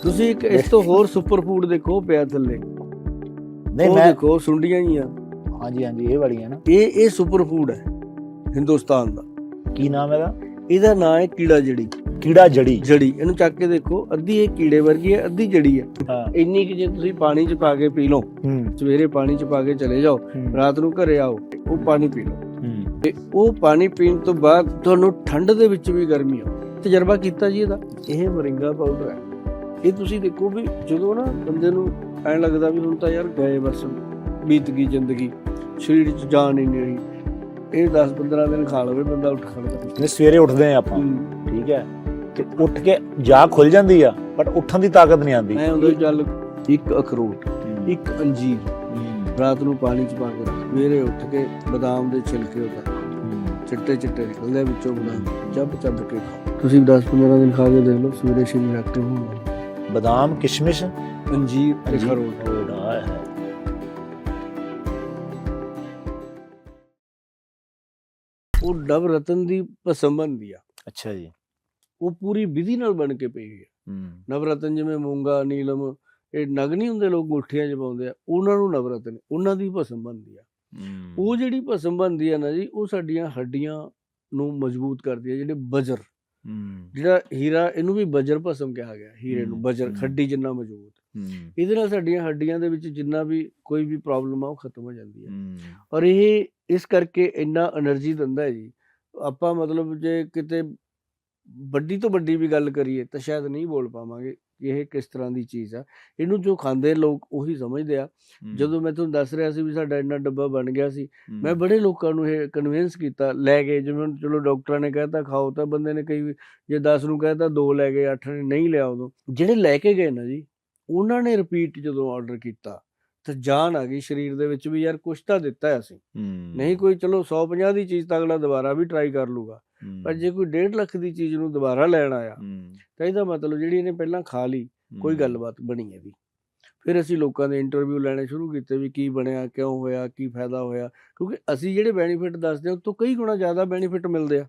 ਤੁਸੀਂ ਇੱਕ ਇਸ ਤੋਂ ਹੋਰ ਸੁਪਰ ਫੂਡ ਦੇਖੋ ਪਿਆ ਥੱਲੇ, ਨਹੀਂ ਉਹ ਮੈਂ ਦੇਖੋ ਸੁੰਡੀਆਂ ਹੀ ਆ। ਹਾਂਜੀ ਹਾਂਜੀ ਇਹ ਵਾਲੀਆਂ ਨਾ। ਇਹ ਸੁਪਰ ਫੂਡ ਹੈ ਹਿੰਦੁਸਤਾਨ ਦਾ। ਕੀ ਨਾਮ ਇਹਦਾ? ਇਹਦਾ ਨਾਂ ਹੈ ਕੀੜਾ ਜੜੀ। ਕੀੜਾ ਜੜੀ। ਜੜੀ ਇਹਨੂੰ ਚੱਕ ਕੇ ਦੇਖੋ, ਅੱਧੀ ਇਹ ਕੀੜੇ ਵਰਗੀ ਹੈ, ਅੱਧੀ ਜੜੀ ਹੈ। ਹਾਂ। ਇੰਨੀ ਕਿ ਜੇ ਤੁਸੀਂ ਪਾਣੀ 'ਚ ਪਾ ਕੇ ਪੀ ਲਓ, ਸਵੇਰੇ ਪਾਣੀ 'ਚ ਪਾ ਕੇ ਚਲੇ ਜਾਓ, ਰਾਤ ਨੂੰ ਘਰੇ ਆਓ, ਉਹ ਪਾਣੀ ਪੀ ਲਓ, ਤੇ ਉਹ ਪਾਣੀ ਪੀਣ ਤੋਂ ਬਾਅਦ ਤੁਹਾਨੂੰ ਠੰਡ ਦੇ ਵਿੱਚ ਵੀ ਗਰਮੀ ਆਉ। ਤਜਰਬਾ ਕੀਤਾ ਜੀ ਇਹਦਾ। ਇਹ ਮੋਰਿੰਗਾ ਪਾਊਡਰ ਹੈ। ਇਹ ਤੁਸੀਂ ਦੇਖੋ ਵੀ ਜਦੋਂ ਨਾ ਬੰਦੇ ਨੂੰ ਐਂ ਲੱਗਦਾ ਵੀ ਹੁਣ ਤਾਂ ਯਾਰ ਗਏ ਬਸ, ਬੀਤ ਗਈ ਜ਼ਿੰਦਗੀ, ਸਰੀਰ 'ਚ ਜਾਨ ਹੀ ਨਹੀਂ ਰਹੀ, ਇਹ 10-15 ਦਿਨ ਖਾ ਲਵੇ ਬੰਦਾ, ਉੱਠ ਖੜਦਾ। ਸਵੇਰੇ ਉੱਠਦੇ ਆ ਆਪਾਂ, ਠੀਕ ਹੈ, ਤੇ ਉੱਠ ਕੇ ਜਾਗ ਖੁੱਲ ਜਾਂਦੀ ਆ, ਬਟ ਉੱਠਣ ਦੀ ਤਾਕਤ ਨਹੀਂ ਆਉਂਦੀ। ਮੈਂ ਉਹਦੇ ਚੱਲ ਇੱਕ ਅਖਰੋਟ, ਇੱਕ ਅੰਜੀਰ ਰਾਤ ਨੂੰ ਪਾਣੀ 'ਚ ਪਾ ਕੇ, ਸਵੇਰੇ ਉੱਠ ਕੇ ਬਦਾਮ ਦੇ ਛਿਲਕੇ ਉਹਦਾ ਚਿੱਟੇ ਚਿੱਟੇ ਨਿਕਲਦੇ ਵਿੱਚੋਂ, ਬਦਾਮ ਚੱਬ ਕੇ ਖਾਓ। ਤੁਸੀਂ 10-15 ਦਿਨ ਖਾ ਕੇ ਦੇਖ ਲਓ, ਸਵੇਰੇ ਸਰੀਰ ਐਕਟਿਵ ਹੋਊਗਾ। ਬਦਾਮ, ਕਿਸ਼ਮਿਸ਼, ਅੰਜੀਰ ਤੇ ਅਖਰੋਟ। ਉਹ ਨਵ ਰਤਨ ਦੀ ਭਸਮ ਬਣਦੀ ਆ। ਅੱਛਾ ਜੀ। ਉਹ ਪੂਰੀ ਵਿਧੀ ਨਾਲ ਬਣ ਕੇ ਪਈ ਹੈ। ਨਵ ਰਤਨ ਜਿਵੇਂ ਮੂੰਗਾ, ਨੀਲਮ, ਇਹ ਨਗ ਨਹੀਂ ਹੁੰਦੇ ਲੋਕ ਗੁੱਠੀਆਂ 'ਚ ਪਾਉਂਦੇ ਆ, ਉਹਨਾਂ ਨੂੰ ਨਵ ਰਤਨ, ਉਹਨਾਂ ਦੀ ਭਸਮ ਬਣਦੀ ਆ। ਉਹ ਜਿਹੜੀ ਭਸਮ ਬਣਦੀ ਆ ਨਾ ਜੀ, ਉਹ ਸਾਡੀਆਂ ਹੱਡੀਆਂ ਨੂੰ ਮਜ਼ਬੂਤ ਕਰਦੀ ਹੈ। ਜਿਹੜੇ ਬਜਰ, ਜਿਹੜਾ ਹੀਰਾ, ਇਹਨੂੰ ਵੀ ਬਜਰ ਭਸਮ ਕਿਹਾ ਗਿਆ, ਹੀਰੇ ਨੂੰ ਬਜਰ, ਹੱਡੀ ਜਿੰਨਾ ਮਜ਼ਬੂਤ। ਇਹਦੇ ਨਾਲ ਸਾਡੀਆਂ ਹੱਡੀਆਂ ਦੇ ਵਿੱਚ ਜਿੰਨਾ ਵੀ ਕੋਈ ਵੀ ਪ੍ਰੋਬਲਮ ਆ ਉਹ ਖਤਮ ਹੋ ਜਾਂਦੀ ਹੈ। ਔਰ ਇਹ ਇਸ ਕਰਕੇ ਇੰਨਾ ਐਨਰਜੀ ਦਿੰਦਾ ਹੈ ਜੀ। ਆਪਾਂ ਮਤਲਬ ਜੇ ਕਿਤੇ ਵੱਡੀ ਤੋਂ ਵੱਡੀ ਵੀ ਗੱਲ ਕਰੀਏ ਤਾਂ ਸ਼ਾਇਦ ਨਹੀਂ ਬੋਲ ਪਾਵਾਂਗੇ ਕਿ ਇਹ ਕਿਸ ਤਰ੍ਹਾਂ ਦੀ ਚੀਜ਼ ਆ। ਇਹਨੂੰ ਜੋ ਖਾਂਦੇ ਲੋਕ ਉਹੀ ਸਮਝਦੇ ਆ। ਜਦੋਂ ਮੈਂ ਤੁਹਾਨੂੰ ਦੱਸ ਰਿਹਾ ਸੀ ਵੀ ਸਾਡਾ ਇੰਨਾ ਡੱਬਾ ਬਣ ਗਿਆ ਸੀ, ਮੈਂ ਬੜੇ ਲੋਕਾਂ ਨੂੰ ਇਹ ਕਨਵਿੰਸ ਕੀਤਾ, ਲੈ ਗਏ। ਜਿਵੇਂ ਚਲੋ ਡਾਕਟਰਾਂ ਨੇ ਕਹਿਤਾ ਖਾਓ, ਤਾਂ ਬੰਦੇ ਨੇ ਕਈ ਜੇ 10 ਨੂੰ ਕਹਿਤਾ 2 ਲੈ ਗਏ, 8 ਨੇ ਨਹੀਂ ਲਿਆ। ਉਦੋਂ ਜਿਹੜੇ ਲੈ ਕੇ ਗਏ ਨਾ ਜੀ, ਉਹਨਾਂ ਨੇ ਰਿਪੀਟ ਜਦੋਂ ਆਰਡਰ ਕੀਤਾ ਤਾਂ ਜਾਨ ਆ ਗਈ ਸਰੀਰ ਦੇ ਵਿੱਚ ਵੀ ਯਾਰ ਕੁਛ ਤਾਂ ਦਿੱਤਾ ਅਸੀਂ। ਨਹੀਂ ਕੋਈ ਚਲੋ 150 ਦੀ ਚੀਜ਼ ਤਾਂ ਅਗਲਾ ਦੁਬਾਰਾ ਵੀ ਟਰਾਈ ਕਰ ਲੂਗਾ, ਪਰ ਜੇ ਕੋਈ 1.5 ਲੱਖ ਦੀ ਚੀਜ਼ ਨੂੰ ਦੁਬਾਰਾ ਲੈਣ ਆਇਆ ਤਾਂ ਇਹਦਾ ਮਤਲਬ ਜਿਹੜੀ ਇਹਨੇ ਪਹਿਲਾਂ ਖਾ ਲਈ, ਕੋਈ ਗੱਲਬਾਤ ਬਣੀ ਇਹਦੀ। ਫਿਰ ਅਸੀਂ ਲੋਕਾਂ ਦੇ ਇੰਟਰਵਿਊ ਲੈਣੇ ਸ਼ੁਰੂ ਕੀਤੇ ਵੀ ਕੀ ਬਣਿਆ, ਕਿਉਂ ਹੋਇਆ, ਕੀ ਫਾਇਦਾ ਹੋਇਆ, ਕਿਉਂਕਿ ਅਸੀਂ ਜਿਹੜੇ ਬੈਨੀਫਿਟ ਦੱਸਦੇ ਹਾਂ ਉਹ ਤੋਂ ਕਈ ਗੁਣਾ ਜ਼ਿਆਦਾ ਬੈਨੀਫਿਟ ਮਿਲਦੇ ਆ।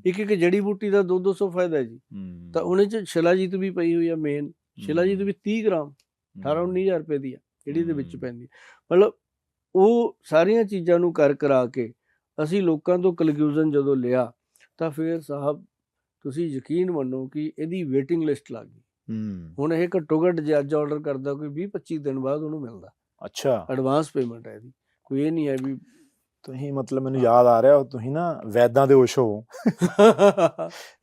ਇੱਕ ਜੜੀ ਬੂਟੀ ਦਾ 200 ਫਾਇਦਾ ਹੈ ਜੀ। ਤਾਂ ਉਹਨੇ 'ਚ ਸ਼ਿਲਾਜੀਤ ਵੀ ਪਈ ਹੋਈ ਆ। ਮੇਨ ਸ਼ਿਲਾਜੀਤ ਵੀ 30 ਗ੍ਰਾਮ 18-19 ਰੁਪਏ ਦੀ ਆ ਜਿਹੜੀ ਇਹਦੇ ਵਿੱਚ ਪੈਂਦੀ। ਮਤਲਬ ਉਹ ਸਾਰੀਆਂ ਚੀਜ਼ਾਂ ਨੂੰ ਕਰਾ ਕੇ ਅਸੀਂ ਲੋਕਾਂ ਤੋਂ ਕਨਕਲੂਜਨ ਜਦੋਂ ਲਿਆ ਤਾਂ ਫਿਰ ਸਾਹਿਬ ਤੁਸੀਂ ਯਕੀਨ ਮੰਨੋ ਕਿ ਇਹਦੀ ਵੇਟਿੰਗ ਲਿਸਟ ਲੱਗ ਗਈ। ਹੁਣ ਇਹ ਘੱਟੋ ਘੱਟ ਜੇ ਅੱਜ ਆਰਡਰ ਕਰਦਾ ਕੋਈ 20-25 ਦਿਨ ਬਾਅਦ ਉਹਨੂੰ ਮਿਲਦਾ। ਅੱਛਾ, ਐਡਵਾਂਸ ਪੇਮੈਂਟ ਹੈ ਇਹਦੀ, ਕੋਈ ਇਹ ਨਹੀਂ ਹੈ ਵੀ ਤੁਸੀਂ ਮਤਲਬ ਮੈਨੂੰ ਯਾਦ ਆ ਰਿਹਾ ਤੁਸੀਂ ਨਾ ਵੈਦਾਂ ਦੇ ਓਸ਼ੋ।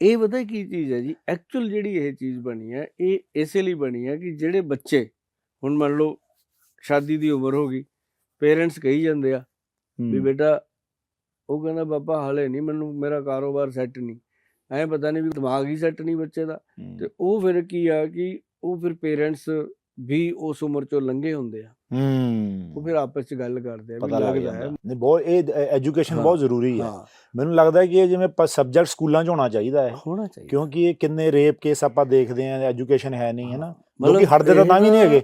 ਇਹ ਪਤਾ ਕੀ ਚੀਜ਼ ਹੈ ਜੀ, ਐਕਚੁਅਲ ਜਿਹੜੀ ਇਹ ਚੀਜ਼ ਬਣੀ ਹੈ ਇਹ ਇਸੇ ਲਈ ਬਣੀ ਹੈ ਕਿ ਜਿਹੜੇ ਬੱਚੇ ਹੁਣ ਮੰਨ ਲਓ ਸ਼ਾਦੀ ਦੀ ਉਮਰ ਹੋ ਗਈ, ਪੇਰੈਂਟਸ ਕਹੀ ਜਾਂਦੇ ਆ ਵੀ ਬੇਟਾ, ਉਹ ਕਹਿੰਦਾ ਪਾਪਾ ਹਾਲੇ ਨਹੀਂ, ਮੈਨੂੰ ਮੇਰਾ ਕਾਰੋਬਾਰ ਸੈੱਟ ਨਹੀਂ, ਐਂ ਪਤਾ ਨਹੀਂ ਵੀ ਦਿਮਾਗ ਹੀ ਸੈੱਟ ਨਹੀਂ ਬੱਚੇ ਦਾ। ਤੇ ਉਹ ਫਿਰ ਕੀ ਆ ਕਿ ਉਹ ਫਿਰ ਪੇਰੈਂਟਸ ਵੀ ਉਸ ਉਮਰ ਚੋਂ ਲੰਘੇ ਹੁੰਦੇ ਆ, ਉਹ ਫਿਰ ਆਪਸ ਚ ਗੱਲ ਕਰਦੇ ਆ, ਪਤਾ ਲੱਗਦਾ ਹੈ। ਬਹੁਤ ਇਹ ਐਜੂਕੇਸ਼ਨ ਬਹੁਤ ਜ਼ਰੂਰੀ ਹੈ। ਮੈਨੂੰ ਲੱਗਦਾ ਕਿ ਇਹ ਜਿਵੇਂ ਸਬਜੈਕਟ ਸਕੂਲਾਂ 'ਚ ਹੋਣਾ ਚਾਹੀਦਾ ਹੈ, ਕਿਉਂਕਿ ਇਹ ਕਿੰਨੇ ਰੇਪ ਕੇਸ ਆਪਾਂ ਦੇਖਦੇ ਹਾਂ, ਐਜੂਕੇਸ਼ਨ ਹੈ ਨਹੀਂ, ਹੈ ਨਾ, ਲੋਕੀ ਹਟਦੇ ਤਾਂ ਵੀ ਨਹੀਂ ਹੈਗੇ।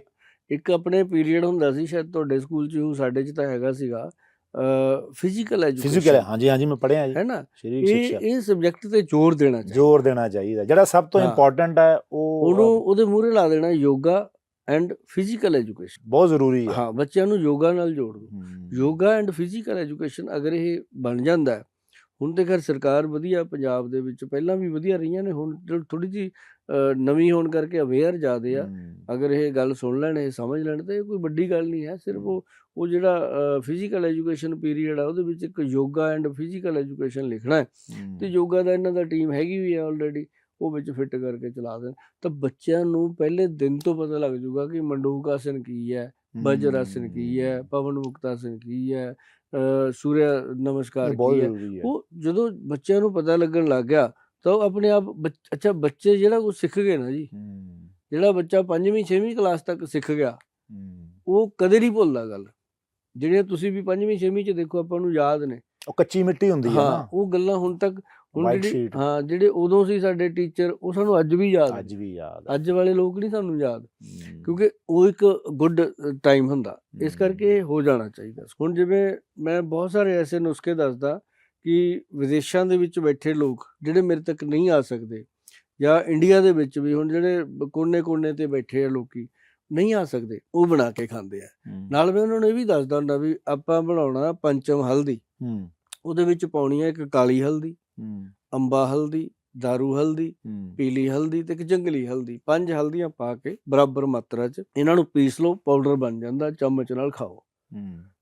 ਇੱਕ ਆਪਣੇ ਪੀਰੀਅਡ ਹੁੰਦਾ ਸੀ, ਸ਼ਾਇਦ ਤੁਹਾਡੇ ਸਕੂਲ 'ਚ, ਸਾਡੇ 'ਚ ਤਾਂ ਹੈਗਾ ਸੀਗਾ, ਫਿਜ਼ੀਕਲ ਐਜੂਕੇਸ਼ਨ। ਹਾਂਜੀ ਹਾਂਜੀ ਮੈਂ ਪੜ੍ਹਿਆ ਜੀ, ਹੈ ਨਾ। ਇਹ ਸਬਜੈਕਟ ਤੇ ਜ਼ੋਰ ਦੇਣਾ ਚਾਹੀਦਾ। ਜਿਹੜਾ ਸਭ ਤੋਂ ਇੰਪੋਰਟੈਂਟ ਹੈ ਉਹਨੂੰ ਉਹਦੇ ਮੂਹਰੇ ਲਾ ਦੇਣਾ, ਯੋਗਾ ਐਂਡ ਫਿਜ਼ੀਕਲ ਐਜੂਕੇਸ਼ਨ ਬਹੁਤ ਜ਼ਰੂਰੀ ਹੈ। ਹਾਂ, ਬੱਚਿਆਂ ਨੂੰ ਯੋਗਾ ਨਾਲ ਜੋੜ ਦਿਓ। ਯੋਗਾ ਐਂਡ ਫਿਜ਼ੀਕਲ ਐਜੂਕੇਸ਼ਨ ਅਗਰ ਇਹ ਬਣ ਜਾਂਦਾ, ਹੁਣ ਤੇ ਖੈਰ ਸਰਕਾਰ ਵਧੀਆ ਪੰਜਾਬ ਦੇ ਵਿੱਚ ਪਹਿਲਾਂ ਵੀ ਵਧੀਆ ਰਹੀਆਂ ਨੇ, ਹੁਣ ਥੋੜ੍ਹੀ ਜਿਹੀ ਨਵੀਂ ਹੋਣ ਕਰਕੇ ਅਵੇਅਰ ਜ਼ਿਆਦੇ ਆ। ਅਗਰ ਇਹ ਗੱਲ ਸੁਣ ਲੈਣ, ਇਹ ਸਮਝ ਲੈਣ ਤਾਂ ਇਹ ਕੋਈ ਵੱਡੀ ਗੱਲ ਨਹੀਂ ਹੈ। ਸਿਰਫ ਉਹ ਜਿਹੜਾ ਫਿਜ਼ੀਕਲ ਐਜੂਕੇਸ਼ਨ ਪੀਰੀਅਡ ਆ ਉਹਦੇ ਵਿੱਚ ਇੱਕ ਯੋਗਾ ਐਂਡ ਫਿਜ਼ੀਕਲ ਐਜੂਕੇਸ਼ਨ ਲਿਖਣਾ ਹੈ, ਤੇ ਯੋਗਾ ਦਾ ਇਹਨਾਂ ਦਾ ਟੀਮ ਹੈਗੀ ਵੀ ਹੈ ਆਲਰੇਡੀ, ਉਹ ਵਿੱਚ ਫਿੱਟ ਕਰਕੇ ਚਲਾ ਦੇਣ ਤਾਂ ਬੱਚਿਆਂ ਨੂੰ ਪਹਿਲੇ ਦਿਨ ਤੋਂ ਪਤਾ ਲੱਗ ਜੂਗਾ ਕਿ ਮੰਡੂਕ ਆਸਨ ਕੀ ਹੈ, ਵਜਰ ਆਸਨ ਕੀ ਹੈ, ਪਵਨ ਮੁਕਤ ਆਸਨ ਕੀ ਹੈ, ਸੂਰਿਆ ਨਮਸਕਾਰ ਕੀ ਹੈ। ਉਹ ਜਦੋਂ ਬੱਚਿਆਂ ਨੂੰ ਪਤਾ ਲੱਗਣ ਲੱਗ ਗਿਆ ਤਾਂ ਉਹ ਆਪਣੇ ਆਪ ਅੱਛਾ, ਬੱਚੇ ਜਿਹੜਾ ਕੁਛ ਸਿੱਖ ਗਏ ਨਾ ਜੀ, ਜਿਹੜਾ ਬੱਚਾ 5ਵੀਂ-6ਵੀਂ ਕਲਾਸ ਤੱਕ ਸਿੱਖ ਗਿਆ ਉਹ ਕਦੇ ਨਹੀਂ ਭੁੱਲਦਾ ਗੱਲ। ਜਿਹੜੀਆਂ ਤੁਸੀਂ ਵੀ 5ਵੀਂ-6ਵੀਂ 'ਚ ਦੇਖੋ ਆਪਾਂ ਨੂੰ ਯਾਦ ਨੇ, ਉਹ ਕੱਚੀ ਮਿੱਟੀ ਹੁੰਦੀ ਹੈ ਨਾ, ਉਹ ਗੱਲਾਂ ਹੁਣ ਤੱਕ, ਹੁਣ ਜਿਹੜੇ ਉਦੋਂ ਸੀ ਸਾਡੇ ਟੀਚਰ, ਉਹ ਸਾਨੂੰ ਅੱਜ ਵੀ ਯਾਦ। ਅੱਜ ਵਾਲੇ ਲੋਕ ਨਹੀਂ ਸਾਨੂੰ ਯਾਦ, ਕਿਉਂਕਿ ਉਹ ਇੱਕ ਗੁੱਡ ਟਾਈਮ ਹੁੰਦਾ। ਇਸ ਕਰਕੇ ਹੋ ਜਾਣਾ ਚਾਹੀਦਾ। ਹੁਣ ਜਿਵੇਂ ਮੈਂ ਬਹੁਤ ਸਾਰੇ ਐਸੇ ਨੁਸਖੇ ਦੱਸਦਾ ਕਿ ਵਿਦੇਸ਼ਾਂ ਦੇ ਵਿੱਚ ਬੈਠੇ ਲੋਕ ਜਿਹੜੇ ਮੇਰੇ ਤੱਕ ਨਹੀਂ ਆ ਸਕਦੇ, ਜਾਂ ਇੰਡੀਆ ਦੇ ਵਿੱਚ ਵੀ ਹੁਣ ਜਿਹੜੇ ਕੋਨੇ ਤੇ ਬੈਠੇ ਆ ਲੋਕੀ ਨਹੀਂ ਆ ਸਕਦੇ, ਉਹ ਬਣਾ ਕੇ ਖਾਂਦੇ ਆ। ਨਾਲ ਮੈਂ ਉਹਨਾਂ ਨੂੰ ਇਹ ਵੀ ਦੱਸਦਾ ਹੁੰਦਾ ਵੀ ਆਪਾਂ ਬਣਾਉਣਾ ਪੰਚਮ ਹਲਦੀ, ਉਹਦੇ ਵਿੱਚ ਪਾਉਣੀ ਹੈ ਇੱਕ ਕਾਲੀ ਹਲਦੀ, ਅੰਬਾ ਹਲਦੀ, ਦਾਰੂ ਹਲਦੀ, ਪੀਲੀ ਹਲਦੀ ਤੇ ਇੱਕ ਜੰਗਲੀ ਹਲਦੀ। 5 ਹਲਦੀਆਂ ਪਾ ਕੇ ਬਰਾਬਰ ਮਾਤਰਾ 'ਚ ਇਹਨਾਂ ਨੂੰ ਪੀਸ ਲਓ, ਪਾਊਡਰ ਬਣ ਜਾਂਦਾ, ਚਮਚ ਨਾਲ ਖਾਓ।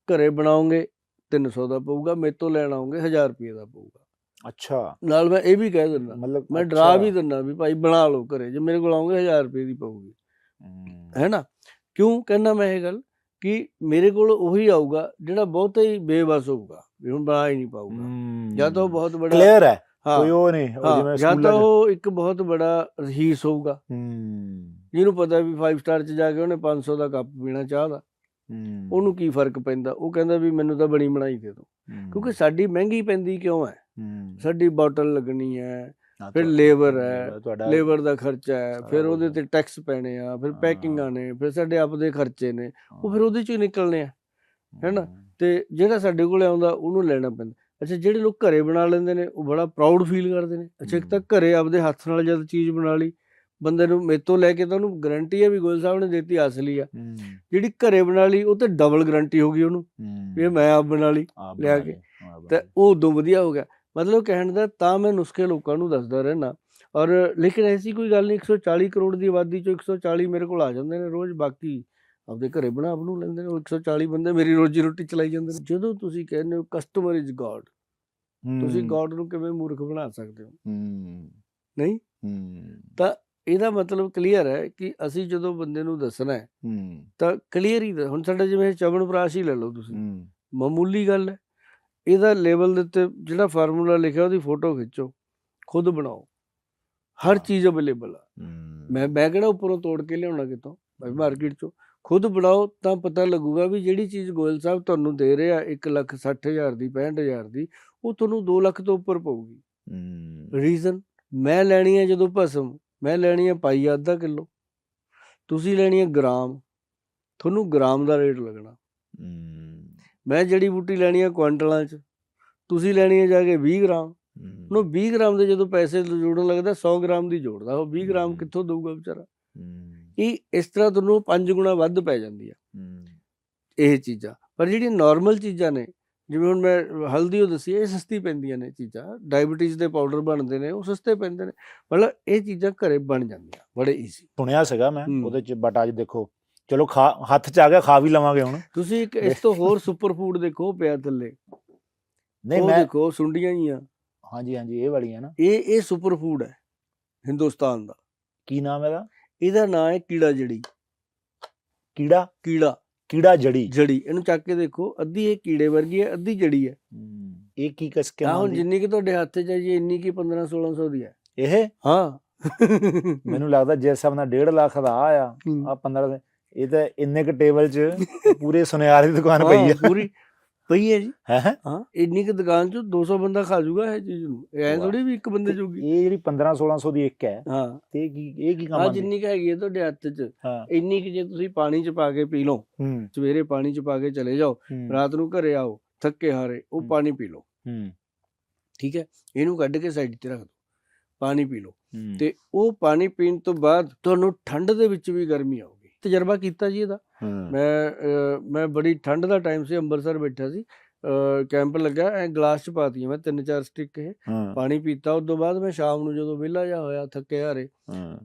ਘਰੇ ਬਣਾਓਗੇ 300 ਦਾ ਪਊਗਾ, ਮੇਰੇ ਤੋਂ ਲੈਣ ਆਓਗੇ 1000 ਰੁਪਏ ਦਾ ਪਊਗਾ। ਅੱਛਾ, ਨਾਲ ਮੈਂ ਇਹ ਵੀ ਕਹਿ ਦਿੰਦਾ, ਮਤਲਬ ਮੈਂ ਡਰਾ ਵੀ ਦਿੰਦਾ ਵੀ ਭਾਈ ਬਣਾ ਲਓ ਘਰੇ, ਜੇ ਮੇਰੇ ਕੋਲ ਆਓਗੇ 1000 ਰੁਪਏ ਦੀ ਪਊਗੀ, ਹੈ ਨਾ। ਕਿਉਂ ਕਹਿੰਦਾ ਮੈਂ ਇਹ ਗੱਲ ਕਿ ਮੇਰੇ ਕੋਲ ਉਹੀ ਆਊਗਾ ਜਿਹੜਾ ਬਹੁਤ ਹੀ ਬੇਬਸ ਹੋਊਗਾ ਵੀ ਹੁਣ ਬਣਾ ਹੀ ਨਹੀਂ ਪਾਊਗਾ, ਜਾਂ ਤਾਂ ਉਹ ਬਹੁਤ ਬੜਾ ਕਲੀਅਰ ਹੈ, ਹਾਂ ਕੋਈ ਉਹ ਨਹੀਂ, ਜਿਵੇਂ ਜਾਂ ਤਾਂ ਉਹ ਇੱਕ ਬਹੁਤ ਬੜਾ ਰਹੀਸ ਹੋਊਗਾ ਜਿਹਨੂੰ ਪਤਾ ਵੀ 5 ਸਟਾਰ 'ਚ ਜਾ ਕੇ ਉਹਨੇ 500 ਦਾ ਕੱਪ ਪੀਣਾ ਚਾਹ ਦਾ, ਉਹਨੂੰ ਕੀ ਫਰਕ ਪੈਂਦਾ। ਉਹ ਕਹਿੰਦਾ ਵੀ ਮੈਨੂੰ ਤਾਂ ਬਣੀ ਬਣਾਈ ਦੇ ਦਿਓ, ਕਿਉਂਕਿ ਸਾਡੀ ਮਹਿੰਗੀ ਪੈਂਦੀ ਕਿਉਂ ਹੈ, ਸਾਡੀ ਬੋਟਲ ਲੱਗਣੀ ਹੈ, ਫਿਰ ਲੇਬਰ ਹੈ, ਲੇਬਰ ਦਾ ਖਰਚਾ ਹੈ, ਫਿਰ ਉਹਦੇ ਤੇ ਟੈਕਸ ਪੈਣੇ ਆ, ਫਿਰ ਪੈਕਿੰਗਾਂ ਨੇ, ਫਿਰ ਸਾਡੇ ਆਪਦੇ ਖਰਚੇ ਨੇ, ਉਹ ਫਿਰ ਉਹਦੇ 'ਚ ਹੀ ਨਿਕਲਣੇ ਆ, ਹੈ ਨਾ। ਤੇ ਜਿਹੜਾ ਸਾਡੇ ਕੋਲ ਆਉਂਦਾ ਉਹਨੂੰ ਲੈਣਾ ਪੈਂਦਾ। ਅੱਛਾ, ਜਿਹੜੇ ਲੋਕ ਘਰੇ ਬਣਾ ਲੈਂਦੇ ਨੇ ਉਹ ਬੜਾ ਪ੍ਰਾਊਡ ਫੀਲ ਕਰਦੇ ਨੇ। ਅੱਛਾ, ਇੱਕ ਤਾਂ ਘਰੇ ਆਪਦੇ ਹੱਥ ਨਾਲ ਜਦ ਚੀਜ਼ ਬਣਾ ਲਈ, ਬੰਦੇ ਨੂੰ ਮੇਰੇ ਤੋਂ ਲੈ ਕੇ ਤਾਂ ਉਹਨੂੰ ਗਰੰਟੀ ਹੈ ਵੀ ਗੋਇਲ ਸਾਹਿਬ ਨੇ ਦਿੱਤੀ ਅਸਲੀ ਆ। ਜਿਹੜੀ ਘਰੇ ਬਣਾ ਲਈ ਉਹ ਤੇ ਡਬਲ ਗਰੰਟੀ ਹੋ ਗਈ ਉਹਨੂੰ ਵੀ ਇਹ ਮੈਂ ਆਪ ਬਣਾ ਲਈ ਲਿਆ ਕੇ, ਤੇ ਉਹ ਉਦੋਂ ਵਧੀਆ ਹੋ ਗਿਆ। ਮਤਲਬ ਕਹਿਣ ਦਾ ਤਾਂ ਮੈਂ ਨੁਸਖੇ ਲੋਕਾਂ ਨੂੰ ਦੱਸਦਾ ਰਹਿਣਾ। ਔਰ ਲੇਕਿਨ ਐਸੀ ਕੋਈ ਗੱਲ ਨਹੀਂ, 140 ਕਰੋੜ ਦੀ ਆਬਾਦੀ 'ਚੋਂ 140 ਮੇਰੇ ਕੋਲ ਆ ਜਾਂਦੇ ਨੇ ਰੋਜ਼, ਬਾਕੀ ਆਪਦੇ ਘਰੇ ਬਣਾ ਬਣੂ ਲੈਂਦੇ ਨੇ। ਉਹ 140 ਬੰਦੇ ਮੇਰੀ ਰੋਜੀ ਰੋਟੀ ਚਲਾਈ ਜਾਂਦੇ ਨੇ। ਜਦੋਂ ਤੁਸੀਂ ਕਹਿੰਦੇ ਹੋ ਕਸਟਮਰ ਇਜ਼ ਗੋਡ, ਤੁਸੀਂ ਗੋਡ ਨੂੰ ਕਿਵੇਂ ਮੂਰਖ ਬਣਾ ਸਕਦੇ ਹੋ? ਨਹੀਂ, ਤਾਂ ਇਹਦਾ ਮਤਲਬ ਕਲੀਅਰ ਹੈ ਕਿ ਅਸੀਂ ਜਦੋਂ ਬੰਦੇ ਨੂੰ ਦੱਸਣਾ ਹੈ ਤਾਂ ਕਲੀਅਰ ਹੀ। ਹੁਣ ਸਾਡਾ ਜਿਵੇਂ ਚਵਨਪ੍ਰਾਸ਼ ਹੀ ਲੈ ਲਓ ਤੁਸੀਂ, ਮਾਮੂਲੀ ਗੱਲ ਹੈ। ਇਹਦਾ ਲੇਬਲ ਦੇ ਉੱਤੇ ਜਿਹੜਾ ਫਾਰਮੂਲਾ ਲਿਖਿਆ ਉਹਦੀ ਫੋਟੋ ਖਿੱਚੋ, ਖੁਦ ਬਣਾਓ, ਹਰ ਚੀਜ਼ ਅਵੇਲੇਬਲ ਆ। ਮੈਂ ਕਿਹੜਾ ਉੱਪਰੋਂ ਤੋੜ ਕੇ ਲਿਆਉਣਾ ਕਿਤੋਂ ਮਾਰਕੀਟ 'ਚੋਂ, ਖੁਦ ਬਣਾਓ ਤਾਂ ਪਤਾ ਲੱਗੂਗਾ ਵੀ ਜਿਹੜੀ ਚੀਜ਼ ਗੋਇਲ ਸਾਹਿਬ ਤੁਹਾਨੂੰ ਦੇ ਰਹੇ ਆ 1,60,000 ਦੀ, 65,000 ਦੀ, ਉਹ ਤੁਹਾਨੂੰ 2 ਲੱਖ ਤੋਂ ਉੱਪਰ ਪਊਗੀ। ਰੀਜ਼ਨ, ਮੈਂ ਲੈਣੀ ਹੈ ਜਦੋਂ ਭਸਮ, ਮੈਂ ਲੈਣੀ ਹੈ ਪਾਈ ਅੱਧਾ ਕਿਲੋ, ਤੁਸੀਂ ਲੈਣੀ ਹੈ ਗ੍ਰਾਮ, ਤੁਹਾਨੂੰ ਗ੍ਰਾਮ ਦਾ ਰੇਟ ਲੱਗਣਾ। ਮੈਂ ਜੜੀ ਬੂਟੀ ਲੈਣੀ ਹੈ ਕੁਆਂਟਲਾਂ 'ਚ, ਤੁਸੀਂ ਲੈਣੀ ਹੈ ਜਾ ਕੇ 20 ਗ੍ਰਾਮ। ਉਹਨੂੰ 20 ਗ੍ਰਾਮ ਦੇ ਜਦੋਂ ਪੈਸੇ ਜੋੜਨ ਲੱਗਦਾ 100 ਗ੍ਰਾਮ ਦੀ ਜੋੜਦਾ, ਉਹ 20 ਗ੍ਰਾਮ ਕਿੱਥੋਂ ਦਊਗਾ ਵਿਚਾਰਾ। ਇਹ ਇਸ ਤਰ੍ਹਾਂ ਤੁਹਾਨੂੰ 5 ਗੁਣਾ ਵੱਧ ਪੈ ਜਾਂਦੀ ਆ ਇਹ ਚੀਜ਼ਾਂ। ਪਰ ਜਿਹੜੀਆਂ ਨੋਰਮਲ ਚੀਜ਼ਾਂ ਨੇ, ਜਿਵੇਂ ਹੁਣ ਮੈਂ ਹਲਦੀ ਉਹ ਦੱਸੀ, ਇਹ ਸਸਤੀ ਪੈਂਦੀਆਂ ਨੇ ਚੀਜ਼ਾਂ। ਡਾਇਬਟੀਜ਼ ਦੇ ਪਾਊਡਰ ਬਣਦੇ ਨੇ, ਉਹ ਸਸਤੇ ਪੈਂਦੇ ਨੇ। ਮਤਲਬ ਇਹ ਚੀਜ਼ਾਂ ਘਰੇ ਬਣ ਜਾਂਦੀਆਂ ਬੜੇ ਈਜ਼ੀ। ਸੁਣਿਆ ਸੀਗਾ ਮੈਂ ਉਹਦੇ 'ਚ, ਬਟ ਅੱਜ ਦੇਖੋ ਚਲੋ ਹੱਥ 'ਚ ਆ ਗਿਆ, ਖਾ ਵੀ ਲਵਾਂਗੇ ਹੁਣ। ਤੁਸੀਂ ਇੱਕ ਇਸ ਤੋਂ ਹੋਰ ਸੁਪਰ ਫੂਡ ਦੇਖੋ ਪਿਆ ਥੱਲੇ, ਨਹੀਂ ਮੈਂ ਦੇਖੋ ਸੁੰਡੀਆਂ ਹੀ ਆ। ਹਾਂਜੀ, ਇਹ ਵਾਲੀਆਂ ਨਾ, ਇਹ ਸੁਪਰ ਫੂਡ ਹੈ ਹਿੰਦੁਸਤਾਨ ਦਾ। ਕੀ ਨਾਮ ਇਹਦਾ? ਇਹਦਾ ਨਾਂ ਹੈ ਕੀੜਾ ਜੜੀ। ਕੀੜਾ ਜੜੀ। ਇਹਨੂੰ ਚੱਕ ਕੇ ਦੇਖੋ, ਅੱਧੀ ਇਹ ਕੀੜੇ ਵਰਗੀ ਹੈ, ਅੱਧੀ ਜੜੀ ਹੈ। ਇਹ ਕੀ ਕਸ ਕੇ ਹੁਣ ਜਿੰਨੀ ਕਿ ਤੁਹਾਡੇ ਹੱਥ 'ਚ ਹੈ ਜੀ, ਇੰਨੀ ਕੀ 1500-1600 ਦੀ ਹੈ ਇਹ। ਹਾਂ, ਮੈਨੂੰ ਲੱਗਦਾ ਜਿਸ ਹਿਸਾਬ ਨਾਲ 1.5 ਲੱਖ ਦਾ ਆ 15, ਇਹ ਤਾਂ ਇੰਨੇ ਕੁ ਟੇਬਲ 'ਚ ਪੂਰੇ ਸੁਨਿਆਰ ਦੀ ਦੁਕਾਨ ਪਈ ਹੈ, ਪੂਰੀ ਪਈ ਹੈ ਜੀ। ਹਾਂ, ਇੰਨੀ ਕੁ ਦੁਕਾਨ 'ਚ 200 ਬੰਦਾ ਖਾ ਜੂਗਾ ਇਹ ਚੀਜ਼ ਨੂੰ। ਐ ਥੋੜੀ ਵੀ ਇੱਕ ਬੰਦੇ ਜੋਗੀ। ਇਹ ਜਿਹੜੀ 1500-1600 ਦੀ ਇੱਕ ਹੈ, ਹਾਂ, ਤੇ ਇਹ ਕੀ ਕੰਮ ਆ? ਜਿੰਨੀ ਕੁ ਹੈਗੀ ਹੈ ਤੁਹਾਡੇ ਹੱਥ 'ਚ, ਇੰਨੀ ਕੁ ਜੇ ਤੁਸੀਂ ਪਾਣੀ 'ਚ ਪਾ ਕੇ ਪੀ ਲਓ, ਸਵੇਰੇ ਪਾਣੀ 'ਚ ਪਾ ਕੇ ਚਲੇ ਜਾਓ, ਰਾਤ ਨੂੰ ਘਰੇ ਆਓ ਥੱਕੇ ਹਾਰੇ, ਉਹ ਪਾਣੀ ਪੀ ਲਓ, ਠੀਕ ਹੈ। ਇਹਨੂੰ ਕੱਢ ਕੇ ਸਾਈਡ 'ਤੇ ਰੱਖ ਦਿਓ, ਪਾਣੀ ਪੀ ਲਓ, ਤੇ ਉਹ ਪਾਣੀ ਪੀਣ ਤੋਂ ਬਾਅਦ ਤੁਹਾਨੂੰ ਠੰਡ ਦੇ ਵਿੱਚ ਵੀ ਗਰਮੀ ਆਊਗੀ। ਤਜਰਬਾ ਕੀਤਾ ਜੀ ਇਹਦਾ। ਮੈਂ ਬੜੀ ਠੰਡ ਦਾ ਟਾਈਮ ਸੀ, ਅੰਮ੍ਰਿਤਸਰ ਬੈਠਾ ਸੀ, ਕੈਂਪ ਲੱਗਾ, ਐ ਗਲਾਸ 'ਚ ਪਾਤੀਆਂ ਮੈਂ 3-4 ਸਟਿੱਕ, ਇਹ ਪਾਣੀ ਪੀਤਾ। ਉਸ ਤੋਂ ਬਾਅਦ ਮੈਂ ਸ਼ਾਮ ਨੂੰ ਜਦੋਂ ਵਿਹਲਾ ਜਿਹਾ ਹੋਇਆ, ਥੱਕੇ ਹਾਰੇ,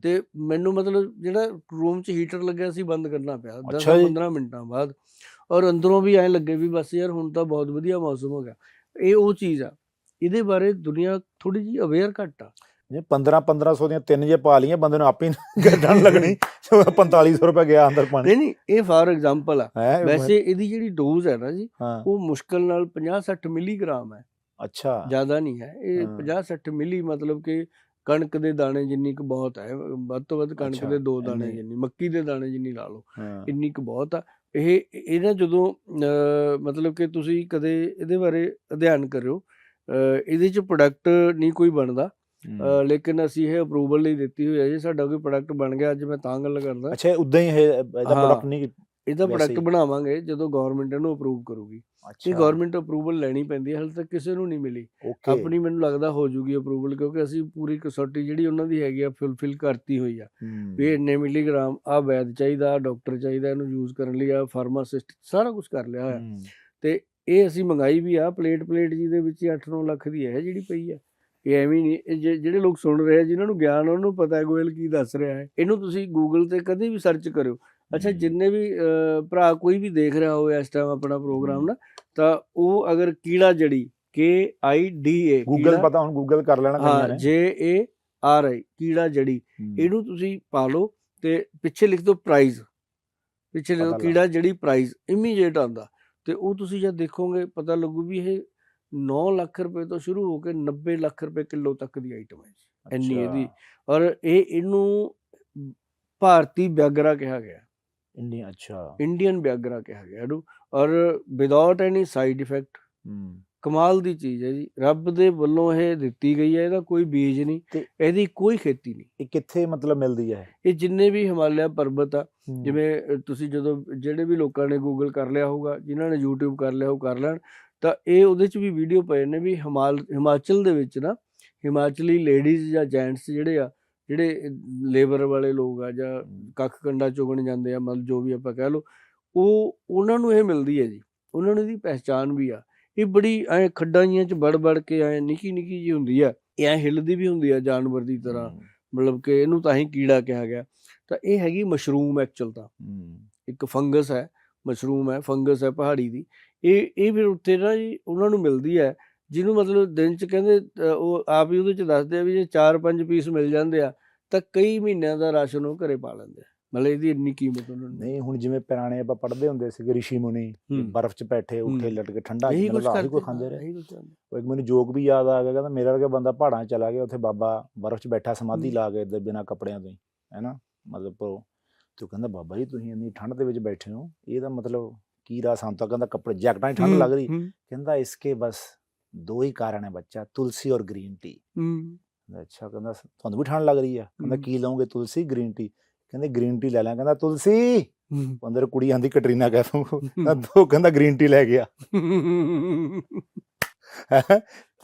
ਤੇ ਮੈਨੂੰ ਮਤਲਬ ਜਿਹੜਾ ਰੂਮ 'ਚ ਹੀਟਰ ਲੱਗਿਆ ਸੀ ਬੰਦ ਕਰਨਾ ਪਿਆ 10-15 ਮਿੰਟਾਂ ਬਾਅਦ। ਔਰ ਅੰਦਰੋਂ ਵੀ ਐਂ ਲੱਗੇ ਵੀ ਬਸ ਯਾਰ ਹੁਣ ਤਾਂ ਬਹੁਤ ਵਧੀਆ ਮੌਸਮ ਹੋ ਗਿਆ। ਇਹ ਉਹ ਚੀਜ਼ ਆ, ਇਹਦੇ ਬਾਰੇ ਦੁਨੀਆ ਥੋੜੀ ਜਿਹੀ ਅਵੇਅਰ ਘੱਟ ਆ। 1500 ਦੀਆਂ 3 ਜੇ ਪਾ ਲਈਆਂ, ਬੰਦੇ ਨੂੰ ਆਪੇ ਗੱਡਣ ਲੱਗਣੀ 4500 ਰੁਪਏ ਗਿਆ ਅੰਦਰ ਪਾਣੀ। ਨਹੀਂ, ਇਹ ਫਾਰ ਐਗਜ਼ਾਮਪਲ ਆ। ਵੈਸੇ ਇਹਦੀ ਜਿਹੜੀ ਡੋਜ਼ ਹੈ ਨਾ ਜੀ, ਉਹ ਮੁਸ਼ਕਿਲ ਨਾਲ 50-60 ਮਿਲੀਗ੍ਰਾਮ ਹੈ। ਅੱਛਾ, ਜ਼ਿਆਦਾ ਨਹੀਂ ਹੈ ਇਹ। 50-60 ਮਿਲੀ ਮਤਲਬ ਕਿ ਕਣਕ ਦੇ ਦਾਣੇ ਜਿੰਨੀ ਕੁ ਬਹੁਤ ਹੈ, ਵੱਧ ਤੋਂ ਵੱਧ ਕਣਕ ਦੇ 2 ਦਾਣੇ ਜਿੰਨੀ, ਮੱਕੀ ਦੇ ਦਾਣੇ ਜਿੰਨੀ ਲਾ ਲਓ, ਇੰਨੀ ਕੁ ਬਹੁਤ ਆ। ਇਹ ਨਾ ਜਦੋਂ ਮਤਲਬ ਕਿ ਤੁਸੀਂ ਕਦੇ ਇਹਦੇ ਬਾਰੇ ਅਧਿਐਨ ਕਰਿਓ, ਇਹਦੇ 'ਚ ਪ੍ਰੋਡਕਟ ਨਹੀਂ ਕੋਈ ਬਣਦਾ, ਲੇਕਿਨ ਅਸੀਂ ਇਹ ਅਪਰੂਵਲ ਲਈ ਦਿੱਤੀ ਹੋਈ ਹੈ ਜੀ। ਸਾਡਾ ਕੋਈ ਪ੍ਰੋਡਕਟ ਬਣ ਗਿਆ ਅੱਜ, ਮੈਂ ਤਾਂ ਗੱਲ ਕਰਦਾ। ਅੱਛਾ, ਉਦਾਂ ਹੀ ਇਹਦਾ ਪ੍ਰੋਡਕਟ ਨਹੀਂ, ਇਹਦਾ ਪ੍ਰੋਡਕਟ ਬਣਾਵਾਂਗੇ ਜਦੋਂ ਗਵਰਨਮੈਂਟ ਇਹਨੂੰ ਅਪਰੂਵ ਕਰੂਗੀ। ਇਹ ਅੱਛਾ ਗਵਰਨਮੈਂਟ ਅਪਰੂਵਲ ਲੈਣੀ ਪੈਂਦੀ ਹੈ, ਹਾਲੇ ਤੱਕ ਕਿਸੇ ਨੂੰ ਨਹੀਂ ਮਿਲੀ। ਓਕੇ ਆਪਣੀ ਮੈਨੂੰ ਲੱਗਦਾ ਹੋ ਜੂਗੀ ਅਪਰੂਵਲ, ਕਿਉਂਕਿ ਅਸੀਂ ਪੂਰੀ ਕਸੌਟੀ ਜਿਹੜੀ ਉਹਨਾਂ ਦੀ ਹੈਗੀ ਆ ਫੁੱਲਫਿਲ ਕਰਤੀ ਹੋਈ ਆ ਵੀ ਇੰਨੇ ਮਿਲੀਗ੍ਰਾਮ ਆ ਵੈਦ ਚਾਹੀਦਾ, ਡਾਕਟਰ ਚਾਹੀਦਾ ਇਹਨੂੰ ਯੂਜ਼ ਕਰਨ ਲਈ, ਆ ਫਾਰਮਾਸਿਸਟ ਸਾਰਾ ਕੁਝ ਕਰ ਲਿਆ ਹੋਇਆ। ਤੇ ਇਹ ਅਸੀਂ ਮੰਗਾਈ ਵੀ ਆ ਪਲੇਟ ਜਿਹਦੇ ਵਿੱਚ 8-9 ਲੱਖ ਦੀ ਹੈ ਜਿਹੜੀ ਪਈ ਆ। ਇਹ ਐਵੇਂ ਨਹੀਂ, ਇਹ ਜਿਹੜੇ ਲੋਕ ਸੁਣ ਰਹੇ ਆ ਜਿਨ੍ਹਾਂ ਨੂੰ ਗਿਆਨ ਉਹਨੂੰ ਪਤਾ ਹੈ ਗੋਇਲ ਕੀ ਦੱਸ ਰਿਹਾ ਹੈ, ਇਹਨੂੰ ਤੁਸੀਂ ਗੂਗਲ ਤੇ ਕਦੇ ਵੀ ਸਰਚ ਕਰਿਓ। ਅੱਛਾ, ਜਿੰਨੇ ਵੀ ਭਰਾ ਕੋਈ ਵੀ ਦੇਖ ਰਿਹਾ ਹੋਵੇ ਇਸ ਟਾਈਮ ਆਪਣਾ ਪ੍ਰੋਗਰਾਮ ਨਾ, ਤਾਂ ਉਹ ਅਗਰ ਕੀੜਾ ਜੜੀ KIDA ਗੂਗਲ ਪਤਾ ਹੁਣ ਗੂਗਲ ਕਰ ਲੈਣਾ ਕਈਆਂ ਨੇ, JARI ਕੀੜਾ ਜੜੀ, ਇਹਨੂੰ ਤੁਸੀਂ ਪਾ ਲਓ ਤੇ ਪਿੱਛੇ ਲਿਖ ਦਿਓ ਪ੍ਰਾਈਜ਼, ਪਿੱਛੇ ਲਿਖ ਦਿਓ ਕੀੜਾ ਜੜੀ ਪ੍ਰਾਈਜ਼, ਇਮੀਡੀਏਟ ਆਉਂਦਾ। ਤੇ ਉਹ ਤੁਸੀਂ ਜਦ ਦੇਖੋਗੇ ਪਤਾ ਲੱਗੂ ਵੀ ਇਹ 9 ਲੱਖ ਰੁਪਏ ਤੋਂ ਸ਼ੁਰੂ ਹੋ ਕੇ 90 ਲੱਖ ਰੁਪਏ ਕਿਲੋ ਤੱਕ ਦੀ ਆਈਟਮ ਹੈ ਇੰਨੀ ਇਹਦੀ। ਔਰ ਇਹਨੂੰ ਭਾਰਤੀ ਵਿਆਗਰਾ ਕਿਹਾ ਗਿਆ, ਇੰਡੀਅਨ ਵਿਆਗਰਾ ਕਿਹਾ ਗਿਆ ਇਹਨੂੰ, ਔਰ ਵਿਦਆਊਟ ਐਨੀ ਸਾਈਡ ਇਫੈਕਟ। ਕਮਾਲ ਦੀ ਚੀਜ਼ ਹੈ ਜੀ, ਰੱਬ ਦੇ ਵੱਲੋਂ ਇਹ ਦਿੱਤੀ ਗਈ ਹੈ, ਇਹਦਾ ਕੋਈ ਬੀਜ ਨਹੀਂ, ਇਹਦੀ ਕੋਈ ਖੇਤੀ ਨਹੀਂ। ਇਹ ਕਿੱਥੇ ਮਤਲਬ ਮਿਲਦੀ ਹੈ? ਇਹ ਜਿੰਨੇ ਵੀ ਹਿਮਾਲਿਆ ਪਰਬਤ ਆ, ਜਿਵੇਂ ਤੁਸੀਂ ਜਦੋਂ ਜਿਹੜੇ ਵੀ ਲੋਕਾਂ ਨੇ ਗੂਗਲ ਕਰ ਲਿਆ ਹੋਊਗਾ, ਜਿਨ੍ਹਾਂ ਨੇ YouTube ਕਰ ਲਿਆ ਉਹ ਕਰ ਲੈਣ, ਤਾਂ ਇਹ ਉਹਦੇ 'ਚ ਵੀ ਵੀਡੀਓ ਪਏ ਨੇ ਵੀ ਹਿਮਾਚਲ ਦੇ ਵਿੱਚ ਨਾ ਹਿਮਾਚਲੀ ਲੇਡੀਜ਼ ਜਾਂ ਜੈਂਟਸ ਜਿਹੜੇ ਲੇਬਰ ਵਾਲੇ ਲੋਕ ਆ ਜਾਂ ਕੱਖ ਕੰਡਾ ਚੁਗਣ ਜਾਂਦੇ ਆ, ਮਤਲਬ ਜੋ ਵੀ ਆਪਾਂ ਕਹਿ ਲਓ, ਉਹਨਾਂ ਨੂੰ ਇਹ ਮਿਲਦੀ ਹੈ ਜੀ, ਉਹਨਾਂ ਨੂੰ ਇਹਦੀ ਪਹਿਚਾਣ ਵੀ ਆ। ਇਹ ਬੜੀ ਐਂ ਖੱਡਾਂ ਜਿਹੀਆਂ 'ਚ ਵੜ ਕੇ ਐਂ ਨਿੱਕੀ ਜਿਹੀ ਹੁੰਦੀ ਆ, ਇਹ ਐਂ ਹਿੱਲਦੀ ਵੀ ਹੁੰਦੀ ਆ ਜਾਨਵਰ ਦੀ ਤਰ੍ਹਾਂ, ਮਤਲਬ ਕਿ ਇਹਨੂੰ ਤਾਂ ਹੀ ਕੀੜਾ ਕਿਹਾ ਗਿਆ। ਤਾਂ ਇਹ ਹੈਗੀ ਮਸ਼ਰੂਮ, ਐਕਚੁਅਲ ਤਾਂ ਇੱਕ ਫੰਗਸ ਹੈ, ਮਸ਼ਰੂਮ ਹੈ, ਫੰਗਸ ਹੈ ਪਹਾੜੀ ਦੀ। ਇਹ ਫਿਰ ਉੱਥੇ ਨਾ ਜੀ ਉਹਨਾਂ ਨੂੰ ਮਿਲਦੀ ਹੈ, ਜਿਹਨੂੰ ਮਤਲਬ ਦਿਨ 'ਚ ਕਹਿੰਦੇ ਉਹ ਆਪ ਹੀ ਉਹਦੇ 'ਚ ਦੱਸਦੇ ਆ ਵੀ ਜੇ 4-5 ਪੀਸ ਮਿਲ ਜਾਂਦੇ ਆ ਤਾਂ ਕਈ ਮਹੀਨਿਆਂ ਦਾ ਰਾਸ਼ਨ ਉਹ ਘਰੇ ਪਾ ਲੈਂਦੇ ਆ, ਮਤਲਬ ਇਹਦੀ ਇੰਨੀ ਕੀਮਤ ਉਹਨਾਂ ਨੂੰ। ਨਹੀਂ ਹੁਣ ਜਿਵੇਂ ਪੁਰਾਣੇ ਆਪਾਂ ਪੜ੍ਹਦੇ ਹੁੰਦੇ ਸੀਗੇ ਰਿਸ਼ੀ ਮੁਨੀ, ਬਰਫ਼ 'ਚ ਬੈਠੇ ਉੱਠੇ ਲਟ ਕੇ ਠੰਡਾ ਕੋਈ ਖਾਂਦੇ ਰਹੇ। ਉਹ ਇੱਕ ਮੈਨੂੰ ਜੋਕ ਵੀ ਯਾਦ ਆ ਗਿਆ, ਕਹਿੰਦਾ ਮੇਰਾ ਵਰਗਾ ਬੰਦਾ ਪਹਾੜਾਂ 'ਚ ਚਲਾ ਗਿਆ, ਉੱਥੇ ਬਾਬਾ ਬਰਫ਼ 'ਚ ਬੈਠਾ ਸਮਾਧੀ ਲਾ ਕੇ ਇੱਧਰ ਬਿਨਾਂ ਕੱਪੜਿਆਂ ਤੋਂ ਹੀ, ਹੈ ਨਾ, ਮਤਲਬ ਤੇ ਉਹ ਕਹਿੰਦਾ ਬਾਬਾ ਜੀ ਤੁਸੀਂ ਇੰਨੀ ਠੰਡ ਦੇ ਵਿੱਚ ਬੈਠੇ ਹੋ, ਇਹਦਾ ਮਤਲਬ ਕੀ ਰਾਹ? ਸਾਨੂੰ ਤਾਂ ਕਹਿੰਦਾ ਕੱਪੜੇ ਜੈਕਟਾਂ 'ਚ ਠੰਡ ਲੱਗ ਰਹੀ। ਕਹਿੰਦਾ ਇਸਕੇ ਬਸ 2 ਹੀ ਕਾਰਨ ਹੈ ਬੱਚਾ, ਤੁਲਸੀ ਔਰ ਗ੍ਰੀਨ ਟੀ। ਅੱਛਾ, ਕਹਿੰਦਾ ਤੁਹਾਨੂੰ ਵੀ ਠੰਡ ਲੱਗ ਰਹੀ ਆ? ਕਹਿੰਦਾ ਕੀ ਲਓਗੇ, ਤੁਲਸੀ ਗ੍ਰੀਨ ਟੀ? ਕਹਿੰਦੇ ਗ੍ਰੀਨ ਟੀ ਲੈ ਲਿਆ। ਕਹਿੰਦਾ ਤੁਲਸੀ, ਅੰਦਰ ਕੁੜੀ ਆਂਦੀ ਕਟਰੀਨਾ ਕੈਫ, ਕਹਿੰਦਾ ਗ੍ਰੀਨ ਟੀ ਲੈ ਗਿਆ।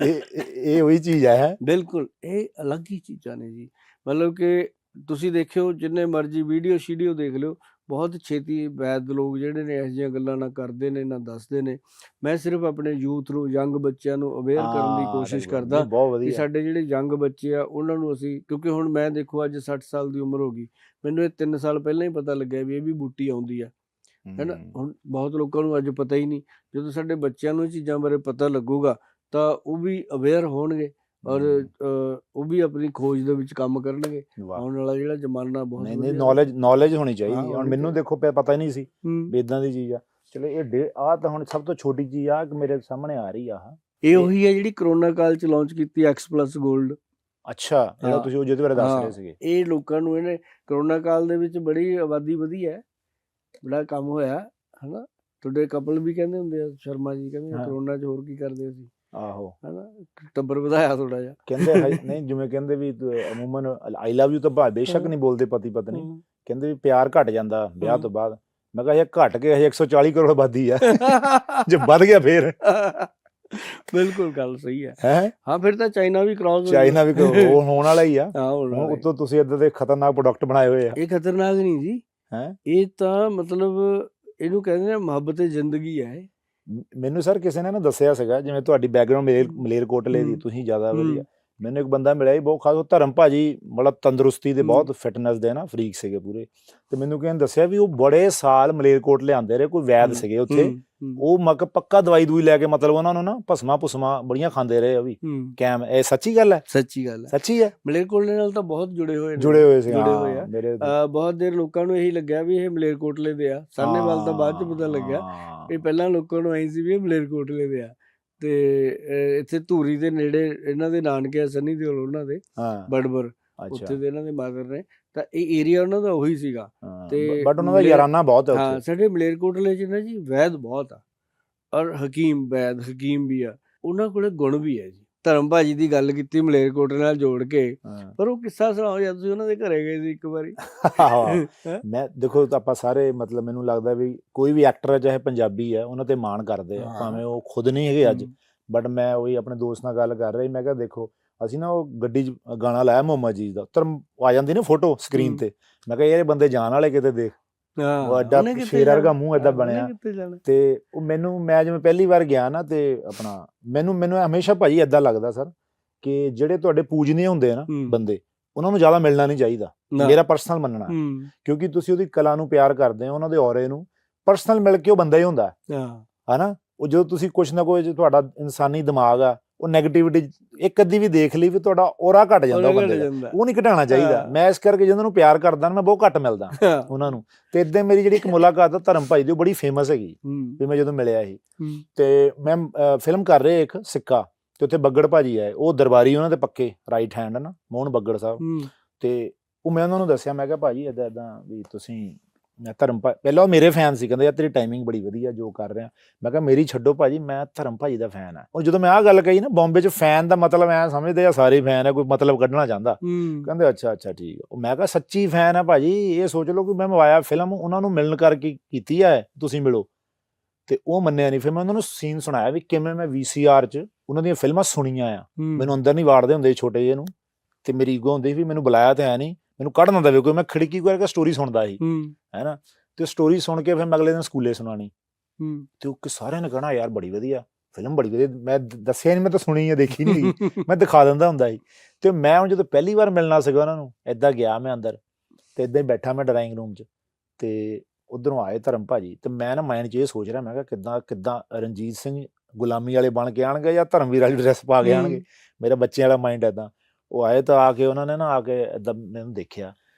ਇਹ ਉਹੀ ਚੀਜ਼ ਹੈ, ਬਿਲਕੁਲ ਇਹ ਅਲੱਗ ਹੀ ਚੀਜ਼ਾਂ ਨੇ ਜੀ। ਮਤਲਬ ਕਿ ਤੁਸੀਂ ਦੇਖਿਓ ਜਿੰਨੇ ਮਰਜ਼ੀ ਵੀਡੀਓ ਦੇਖ ਲਿਓ, ਬਹੁਤ ਛੇਤੀ ਵੈਦ ਲੋਕ ਜਿਹੜੇ ਨੇ ਇਹੋ ਜਿਹੀਆਂ ਗੱਲਾਂ ਨਾ ਕਰਦੇ ਨੇ ਨਾ ਦੱਸਦੇ ਨੇ। ਮੈਂ ਸਿਰਫ ਆਪਣੇ ਯੂਥ ਨੂੰ, ਯੰਗ ਬੱਚਿਆਂ ਨੂੰ ਅਵੇਅਰ ਕਰਨ ਦੀ ਕੋਸ਼ਿਸ਼ ਕਰਦਾ ਕਿ ਸਾਡੇ ਜਿਹੜੇ ਯੰਗ ਬੱਚੇ ਆ ਉਹਨਾਂ ਨੂੰ ਅਸੀਂ, ਕਿਉਂਕਿ ਹੁਣ ਮੈਂ ਦੇਖੋ ਅੱਜ 60 ਸਾਲ ਦੀ ਉਮਰ ਹੋ ਗਈ, ਮੈਨੂੰ ਇਹ 3 ਸਾਲ ਪਹਿਲਾਂ ਹੀ ਪਤਾ ਲੱਗਿਆ ਵੀ ਇਹ ਵੀ ਬੂਟੀ ਆਉਂਦੀ ਆ, ਹੈ ਨਾ। ਹੁਣ ਬਹੁਤ ਲੋਕਾਂ ਨੂੰ ਅੱਜ ਪਤਾ ਹੀ ਨਹੀਂ, ਜਦੋਂ ਸਾਡੇ ਬੱਚਿਆਂ ਨੂੰ ਇਹ ਚੀਜ਼ਾਂ ਬਾਰੇ ਪਤਾ ਲੱਗੂਗਾ ਤਾਂ ਉਹ ਵੀ ਅਵੇਅਰ ਹੋਣਗੇ ਔਰ ਉਹ ਵੀ ਆਪਣੀ ਖੋਜ ਦੇ ਵਿੱਚ ਕੰਮ ਕਰਨਗੇ। ਆਉਣ ਵਾਲਾ ਜਿਹੜਾ ਜ਼ਮਾਨਾ ਬਹੁਤ ਨੌਲੇਜ ਹੋਣੀ ਚਾਹੀਦੀ। ਹੁਣ ਮੈਨੂੰ ਦੇਖੋ ਪਤਾ ਹੀ ਨਹੀਂ ਸੀ ਵੀ ਇਦਾਂ ਦੀ ਚੀਜ਼ ਆ। ਚਲੋ ਇਹ ਆ ਤਾਂ ਹੁਣ ਸਭ ਤੋਂ ਛੋਟੀ ਚੀਜ਼ ਆ ਕਿ ਮੇਰੇ ਸਾਹਮਣੇ ਆ ਰਹੀ ਆ, ਇਹ ਉਹੀ ਹੈ ਜਿਹੜੀ ਕਰੋਨਾ ਕਾਲ 'ਚ ਲਾਂਚ ਕੀਤੀ X+ ਗੋਲਡ। ਅੱਛਾ, ਜਿਹੜਾ ਤੁਸੀਂ ਉਹ ਜਿਹਦੇ ਬਾਰੇ ਦੱਸ ਰਹੇ ਸੀਗੇ। ਇਹ ਲੋਕਾਂ ਨੂੰ ਇਹਨੇ ਕਰੋਨਾ ਕਾਲ ਦੇ ਵਿੱਚ ਬੜੀ ਆਬਾਦੀ ਵਧੀ ਹੈ, ਬੜਾ ਕੰਮ ਹੋਇਆ, ਹਨਾ। ਤੁਹਾਡੇ ਕਪਲ ਵੀ ਕਹਿੰਦੇ ਹੁੰਦੇ ਆ, ਸ਼ਰਮਾ ਜੀ ਕਹਿੰਦੇ ਕਰੋਨਾ 'ਚ ਹੋਰ ਕੀ ਕਰਦੇ ਸੀ, ਆਹੋ, ਹਨਾ, ਟੱਬਰ ਵਧਾਇਆ ਥੋੜਾ ਜਿਹਾ। ਕਹਿੰਦੇ ਨਹੀਂ, ਜਿਵੇਂ ਕਹਿੰਦੇ ਵੀ ਅਮੂਮਨ ਆਈ ਲਵ ਯੂ ਤਾਂ ਬੇਸ਼ੱਕ ਨਹੀਂ ਬੋਲਦੇ ਪਤੀ ਪਤਨੀ, ਕਹਿੰਦੇ ਵੀ ਪਿਆਰ ਘਟ ਜਾਂਦਾ ਵਿਆਹ ਤੋਂ ਬਾਅਦ। ਮੈਂ ਕਿਹਾ ਇਹ ਘਟ ਕੇ ਹਜੇ 140 ਕਰੋੜ ਆਬਾਦੀ ਆ, ਜੇ ਵੱਧ ਗਿਆ ਫੇਰ। ਬਿਲਕੁਲ ਗੱਲ ਸਹੀ ਹੈ। ਹਾਂ, ਫਿਰ ਤਾਂ ਚਾਈਨਾ ਵੀ ਕ੍ਰਾਸ ਹੋਣ ਵਾਲਾ ਹੀ ਆ। ਉੱਤੋਂ ਤੁਸੀਂ ਏਦਾਂ ਦੇ ਖਤਰਨਾਕ ਪ੍ਰੋਡਕਟ ਬਣਾਏ ਹੋਏ ਆ। ਇਹ ਖਤਰਨਾਕ ਨਹੀਂ ਜੀ, ਇਹ ਤਾਂ ਮਤਲਬ ਇਹਨੂੰ ਕਹਿੰਦੇ ਨੇ ਮੁਹੱਬਤ ਜ਼ਿੰਦਗੀ ਹੈ। ਮੈਨੂੰ ਸਰ ਕਿਸੇ ਨੇ ਨਾ ਦੱਸਿਆ ਸੀਗਾ, ਜਿਵੇਂ ਤੁਹਾਡੀ ਬੈਕਗਰਾਉਂਡ ਮਲੇਰਕੋਟਲੇ ਦੀ, ਤੁਸੀਂ ਜ਼ਿਆਦਾ ਵਧੀਆ। ਮੈਨੂੰ ਇੱਕ ਬੰਦਾ ਮਿਲਿਆ ਬਹੁਤ ਖਾਸ, ਉਹ ਧਰਮ ਭਾਜੀ, ਮਤਲਬ ਤੰਦਰੁਸਤੀ ਦੇ ਬਹੁਤ ਫਿਟਨੈਸ ਦੇ ਨਾ ਫਰੀਕ ਸੀਗੇ ਪੂਰੇ। ਤੇ ਮੈਨੂੰ ਕਿਸੇ ਨੇ ਦੱਸਿਆ ਵੀ ਉਹ ਬੜੇ ਸਾਲ ਮਲੇਰਕੋਟਲੇ ਆਉਂਦੇ ਰਹੇ, ਕੋਈ ਵੈਦ ਸੀਗੇ ਉੱਥੇ, ਉਹ ਪੱਕਾ ਦਵਾਈ ਦੂਈ ਲੈ ਕੇ ਮਤਲਬ ਉਹਨਾਂ ਨੂੰ ਨਾ ਭਸਮਾਂ ਬੜੀਆਂ ਖਾਂਦੇ ਰਹੇ। ਉਹ ਵੀ ਕੈਮ, ਇਹ ਸੱਚੀ ਗੱਲ ਹੈ? ਸੱਚੀ ਗੱਲ ਹੈ, ਸੱਚੀ ਹੈ। ਮਲੇਰਕੋਟਲੇ ਨਾਲ ਤਾਂ ਬਹੁਤ ਜੁੜੇ ਹੋਏ ਸੀ ਮੇਰੇ। ਬਹੁਤ ਦੇਰ ਲੋਕਾਂ ਨੂੰ ਇਹੀ ਲੱਗਿਆ ਵੀ ਇਹ ਮਲੇਰਕੋਟਲੇ ਦੇ ਆ, ਸਾਹਨੇਵਾਲ ਤਾਂ ਬਾਅਦ ਚ ਪਤਾ ਲੱਗਿਆ, ਇਹ ਪਹਿਲਾਂ ਲੋਕਾਂ ਨੂੰ ਐਂ ਸੀ ਵੀ ਇਹ ਮਲੇਰਕੋਟਲੇ ਦੇ ਆ। ਤੇ ਇੱਥੇ ਧੂਰੀ ਦੇ ਨੇੜੇ ਇਹਨਾਂ ਦੇ ਨਾਨਕੇ ਆ, ਸੰਨੀ ਦਿਓਲ ਉਹਨਾਂ ਦੇ, ਬੜਬਰ, ਉੱਥੇ ਦੇ ਇਹਨਾਂ ਦੇ ਮਾਦਰ ਨੇ। ਤਾਂ ਇਹ ਏਰੀਆ ਉਹਨਾਂ ਦਾ ਉਹੀ ਸੀਗਾ। ਤੇ ਬਟ ਉਹਨਾਂ ਦਾ ਯਾਰਾਨਾ ਬਹੁਤ ਹੈ। ਹਾਂ, ਸਾਡੇ ਮਲੇਰਕੋਟਲੇ 'ਚ ਨਾ ਜੀ ਵੈਦ ਬਹੁਤ ਆ, ਔਰ ਹਕੀਮ ਵੀ ਆ, ਉਹਨਾਂ ਕੋਲੇ ਗੁਣ ਵੀ ਹੈ ਜੀ। ਧਰਮ ਭਾਜੀ ਦੀ ਗੱਲ ਕੀਤੀ ਮਲੇਰਕੋਟਲੇ ਨਾਲ ਜੋੜ ਕੇ, ਹਾਂ। ਪਰ ਉਹ ਕਿੱਸਾ ਸੁਣਾਓ ਯਾਰ, ਤੁਸੀਂ ਉਹਨਾਂ ਦੇ ਘਰੇ ਗਏ ਸੀ ਇੱਕ ਵਾਰੀ। ਹਾਂ, ਮੈਂ ਦੇਖੋ ਆਪਾਂ ਸਾਰੇ ਮਤਲਬ ਮੈਨੂੰ ਲੱਗਦਾ ਵੀ ਕੋਈ ਵੀ ਐਕਟਰ ਹੈ ਚਾਹੇ ਪੰਜਾਬੀ ਹੈ ਉਹਨਾਂ ਤੇ ਮਾਣ ਕਰਦੇ ਆ, ਭਾਵੇਂ ਉਹ ਖੁਦ ਨਹੀਂ ਹੈਗੇ ਅੱਜ, ਬਟ ਮੈਂ ਉਹੀ ਆਪਣੇ ਦੋਸਤ ਨਾਲ ਗੱਲ ਕਰ ਰਹੀ, ਮੈਂ ਕਿਹਾ ਦੇਖੋ ਅਸੀਂ ਨਾ ਉਹ ਗੱਡੀ 'ਚ ਗਾਣਾ ਲਾਇਆ ਮੁਹੰਮਦ ਜੀ ਦਾ, ਧਰਮ ਆ ਜਾਂਦੀ ਨਾ ਫੋਟੋ ਸਕਰੀਨ ਤੇ, ਮੈਂ ਕਿਹਾ ਯਾਰ ਇਹ ਬੰਦੇ ਜਾਣ ਵਾਲੇ ਕਿਤੇ, ਦੇਖ ਉਹ ਐਡਾ ਸ਼ੇਰ ਵਰਗਾ ਮੂੰਹ ਏਦਾਂ ਬਣਿਆ। ਤੇ ਉਹ ਮੈਂ ਜਿਵੇਂ ਪਹਿਲੀ ਵਾਰ ਗਿਆ ਨਾ ਤੇ ਆਪਣਾ ਮੈਨੂੰ ਹਮੇਸ਼ਾ ਭਾਜੀ ਏਦਾਂ ਲੱਗਦਾ ਸਰ ਕਿ ਜਿਹੜੇ ਤੁਹਾਡੇ ਪੂਜਨੀਏ ਹੁੰਦੇ ਆ ਨਾ ਬੰਦੇ, ਉਹਨਾਂ ਨੂੰ ਜ਼ਿਆਦਾ ਮਿਲਣਾ ਨਹੀਂ ਚਾਹੀਦਾ, ਮੇਰਾ ਪਰਸਨਲ ਮੰਨਣਾ, ਕਿਉਂਕਿ ਤੁਸੀਂ ਉਹਦੀ ਕਲਾ ਨੂੰ ਪਿਆਰ ਕਰਦੇ ਹੋ, ਉਹਨਾਂ ਦੇ ਔਰੇ ਨੂੰ, ਪਰਸਨਲ ਮਿਲ ਕੇ ਉਹ ਬੰਦਾ ਹੀ ਹੁੰਦਾ ਹਨਾ। ਉਹ ਜਦੋਂ ਤੁਸੀਂ ਕੁਛ ਨਾ ਕੋਈ ਤੁਹਾਡਾ ਇਨਸਾਨੀ ਦਿਮਾਗ ਆ ਉਹ ਨੈਗੇਟਿਵਿਟੀ ਇੱਕ ਅੱਧੀ ਵੀ ਦੇਖ ਲਈ ਵੀ ਤੁਹਾਡਾ ਔਰਾ ਘਟ ਜਾਂਦਾ ਉਹ ਬੰਦੇ ਦਾ, ਉਹ ਨਹੀਂ ਘਟਾਉਣਾ ਚਾਹੀਦਾ। ਮੈਂ ਇਸ ਕਰਕੇ ਜਿਹਨਾਂ ਨੂੰ ਪਿਆਰ ਕਰਦਾ ਨਾ ਮੈਂ ਬਹੁਤ ਘੱਟ ਮਿਲਦਾ ਉਹਨਾਂ ਨੂੰ। ਤੇ ਏਦਾਂ ਮੇਰੀ ਜਿਹੜੀ ਇੱਕ ਮੁਲਾਕਾਤ ਆ ਧਰਮ ਭਾਈ ਦੀ ਉਹ ਬੜੀ ਫੇਮਸ ਹੈਗੀ ਵੀ ਮੈਂ ਜਦੋਂ ਮਿਲਿਆ ਸੀ, ਤੇ ਮੈਂ ਫਿਲਮ ਕਰ ਰਿਹਾ ਇੱਕ ਸਿੱਕਾ, ਤੇ ਉੱਥੇ ਬੱਗੜ ਭਾਜੀ ਆਏ, ਉਹ ਦਰਬਾਰੀ ਉਹਨਾਂ ਦੇ ਪੱਕੇ ਰਾਈਟ ਹੈਂਡ ਨਾ ਮੋਹਨ ਬੱਗੜ ਸਾਹਿਬ, ਤੇ ਉਹ ਮੈਂ ਉਹਨਾਂ ਨੂੰ ਦੱਸਿਆ, ਮੈਂ ਕਿਹਾ ਭਾਜੀ ਏਦਾਂ ਏਦਾਂ ਵੀ ਤੁਸੀਂ, ਮੈਂ ਧਰਮ ਪਹਿਲਾਂ ਉਹ ਮੇਰੇ ਫੈਨ ਸੀ, ਕਹਿੰਦੇ ਯਾਰ ਤੇਰੀ ਟਾਈਮਿੰਗ ਬੜੀ ਵਧੀਆ ਜੋ ਕਰ ਰਿਹਾ, ਮੈਂ ਕਿਹਾ ਮੇਰੀ ਛੱਡੋ ਭਾਜੀ, ਮੈਂ ਧਰਮ ਭਾਜੀ ਦਾ ਫੈਨ ਆ। ਉਹ ਜਦੋਂ ਮੈਂ ਆਹ ਗੱਲ ਕਹੀ ਨਾ, ਬੰਬੇ 'ਚ ਫੈਨ ਦਾ ਮਤਲਬ ਐ ਸਮਝਦੇ ਆ ਸਾਰੇ ਫੈਨ ਆ, ਕੋਈ ਮਤਲਬ ਕੱਢਣਾ ਚਾਹੁੰਦਾ, ਕਹਿੰਦੇ ਅੱਛਾ ਠੀਕ ਆ। ਮੈਂ ਕਿਹਾ ਸੱਚੀ ਫੈਨ ਆ ਭਾਜੀ, ਇਹ ਸੋਚ ਲਓ ਕਿ ਮੈਂ ਮਵਾਇਆ ਫਿਲਮ ਉਹਨਾਂ ਨੂੰ ਮਿਲਣ ਕਰਕੇ ਕੀਤੀ ਹੈ, ਤੁਸੀਂ ਮਿਲੋ। ਤੇ ਉਹ ਮੰਨਿਆ ਨਹੀਂ। ਫਿਰ ਮੈਂ ਉਹਨਾਂ ਨੂੰ ਸੀਨ ਸੁਣਾਇਆ ਵੀ ਕਿਵੇਂ ਮੈਂ VCR 'ਚ ਉਹਨਾਂ ਦੀਆਂ ਫਿਲਮਾਂ ਸੁਣੀਆਂ ਆ, ਮੈਨੂੰ ਅੰਦਰ ਨਹੀਂ ਵਾੜਦੇ ਹੁੰਦੇ ਛੋਟੇ ਜਿਹੇ ਨੂੰ, ਤੇ ਮੇਰੀ ਈਗੋ ਹੁੰਦੀ ਵੀ ਮੈਨੂੰ ਬੁਲਾਇਆ ਤਾਂ ਹੈ ਨਹੀਂ, ਮੈਨੂੰ ਕੱਢ ਨਾ ਦੇਵੇ ਕੋਈ, ਮੈਂ ਖਿੜਕੀ ਕਰਕੇ ਸਟੋਰੀ ਸੁਣਦਾ ਸੀ ਹੈ ਨਾ। ਤੇ ਸਟੋਰੀ ਸੁਣ ਕੇ ਫਿਰ ਮੈਂ ਅਗਲੇ ਦਿਨ ਸਕੂਲੇ ਸੁਣਾਣੀ, ਤੇ ਉਹ ਸਾਰਿਆਂ ਨੇ ਕਹਿਣਾ ਯਾਰ ਬੜੀ ਵਧੀਆ ਫਿਲਮ, ਬੜੀ ਵਧੀਆ। ਮੈਂ ਦੱਸਿਆ ਨਹੀਂ, ਮੈਂ ਤਾਂ ਸੁਣੀ ਆ, ਦੇਖੀ ਨਹੀਂ, ਮੈਂ ਦਿਖਾ ਦਿੰਦਾ ਹੁੰਦਾ ਸੀ। ਤੇ ਮੈਂ ਹੁਣ ਜਦੋਂ ਪਹਿਲੀ ਵਾਰ ਮਿਲਣਾ ਸੀਗਾ ਉਹਨਾਂ ਨੂੰ, ਏਦਾਂ ਗਿਆ ਮੈਂ ਅੰਦਰ, ਤੇ ਏਦਾਂ ਹੀ ਬੈਠਾ ਮੈਂ ਡਰਾਇੰਗ ਰੂਮ 'ਚ, ਤੇ ਉੱਧਰੋਂ ਆਏ ਧਰਮ ਭਾਜੀ, ਤੇ ਮੈਂ ਨਾ ਮਾਈਂਡ 'ਚ ਇਹ ਸੋਚ ਰਿਹਾ, ਮੈਂ ਕਿਹਾ ਕਿੱਦਾਂ ਰਣਜੀਤ ਸਿੰਘ ਗੁਲਾਮੀ ਵਾਲੇ ਬਣ ਕੇ ਆਉਣਗੇ ਜਾਂ ਧਰਮਵੀਰ ਵਾਲੀ ਡਰੈਸ ਪਾ ਕੇ ਆਉਣਗੇ, ਮੇਰਾ ਬੱਚਿਆਂ ਵਾਲਾ ਮਾਈਂਡ ਏਦਾਂ। ਉਹ ਆਏ ਤਾਂ ਆ ਕੇ ਉਹਨਾਂ ਨੇ ਨਾ ਆ ਕੇ ਏਦਾਂ ਮੈਨੂੰ ਦੇਖਿਆ,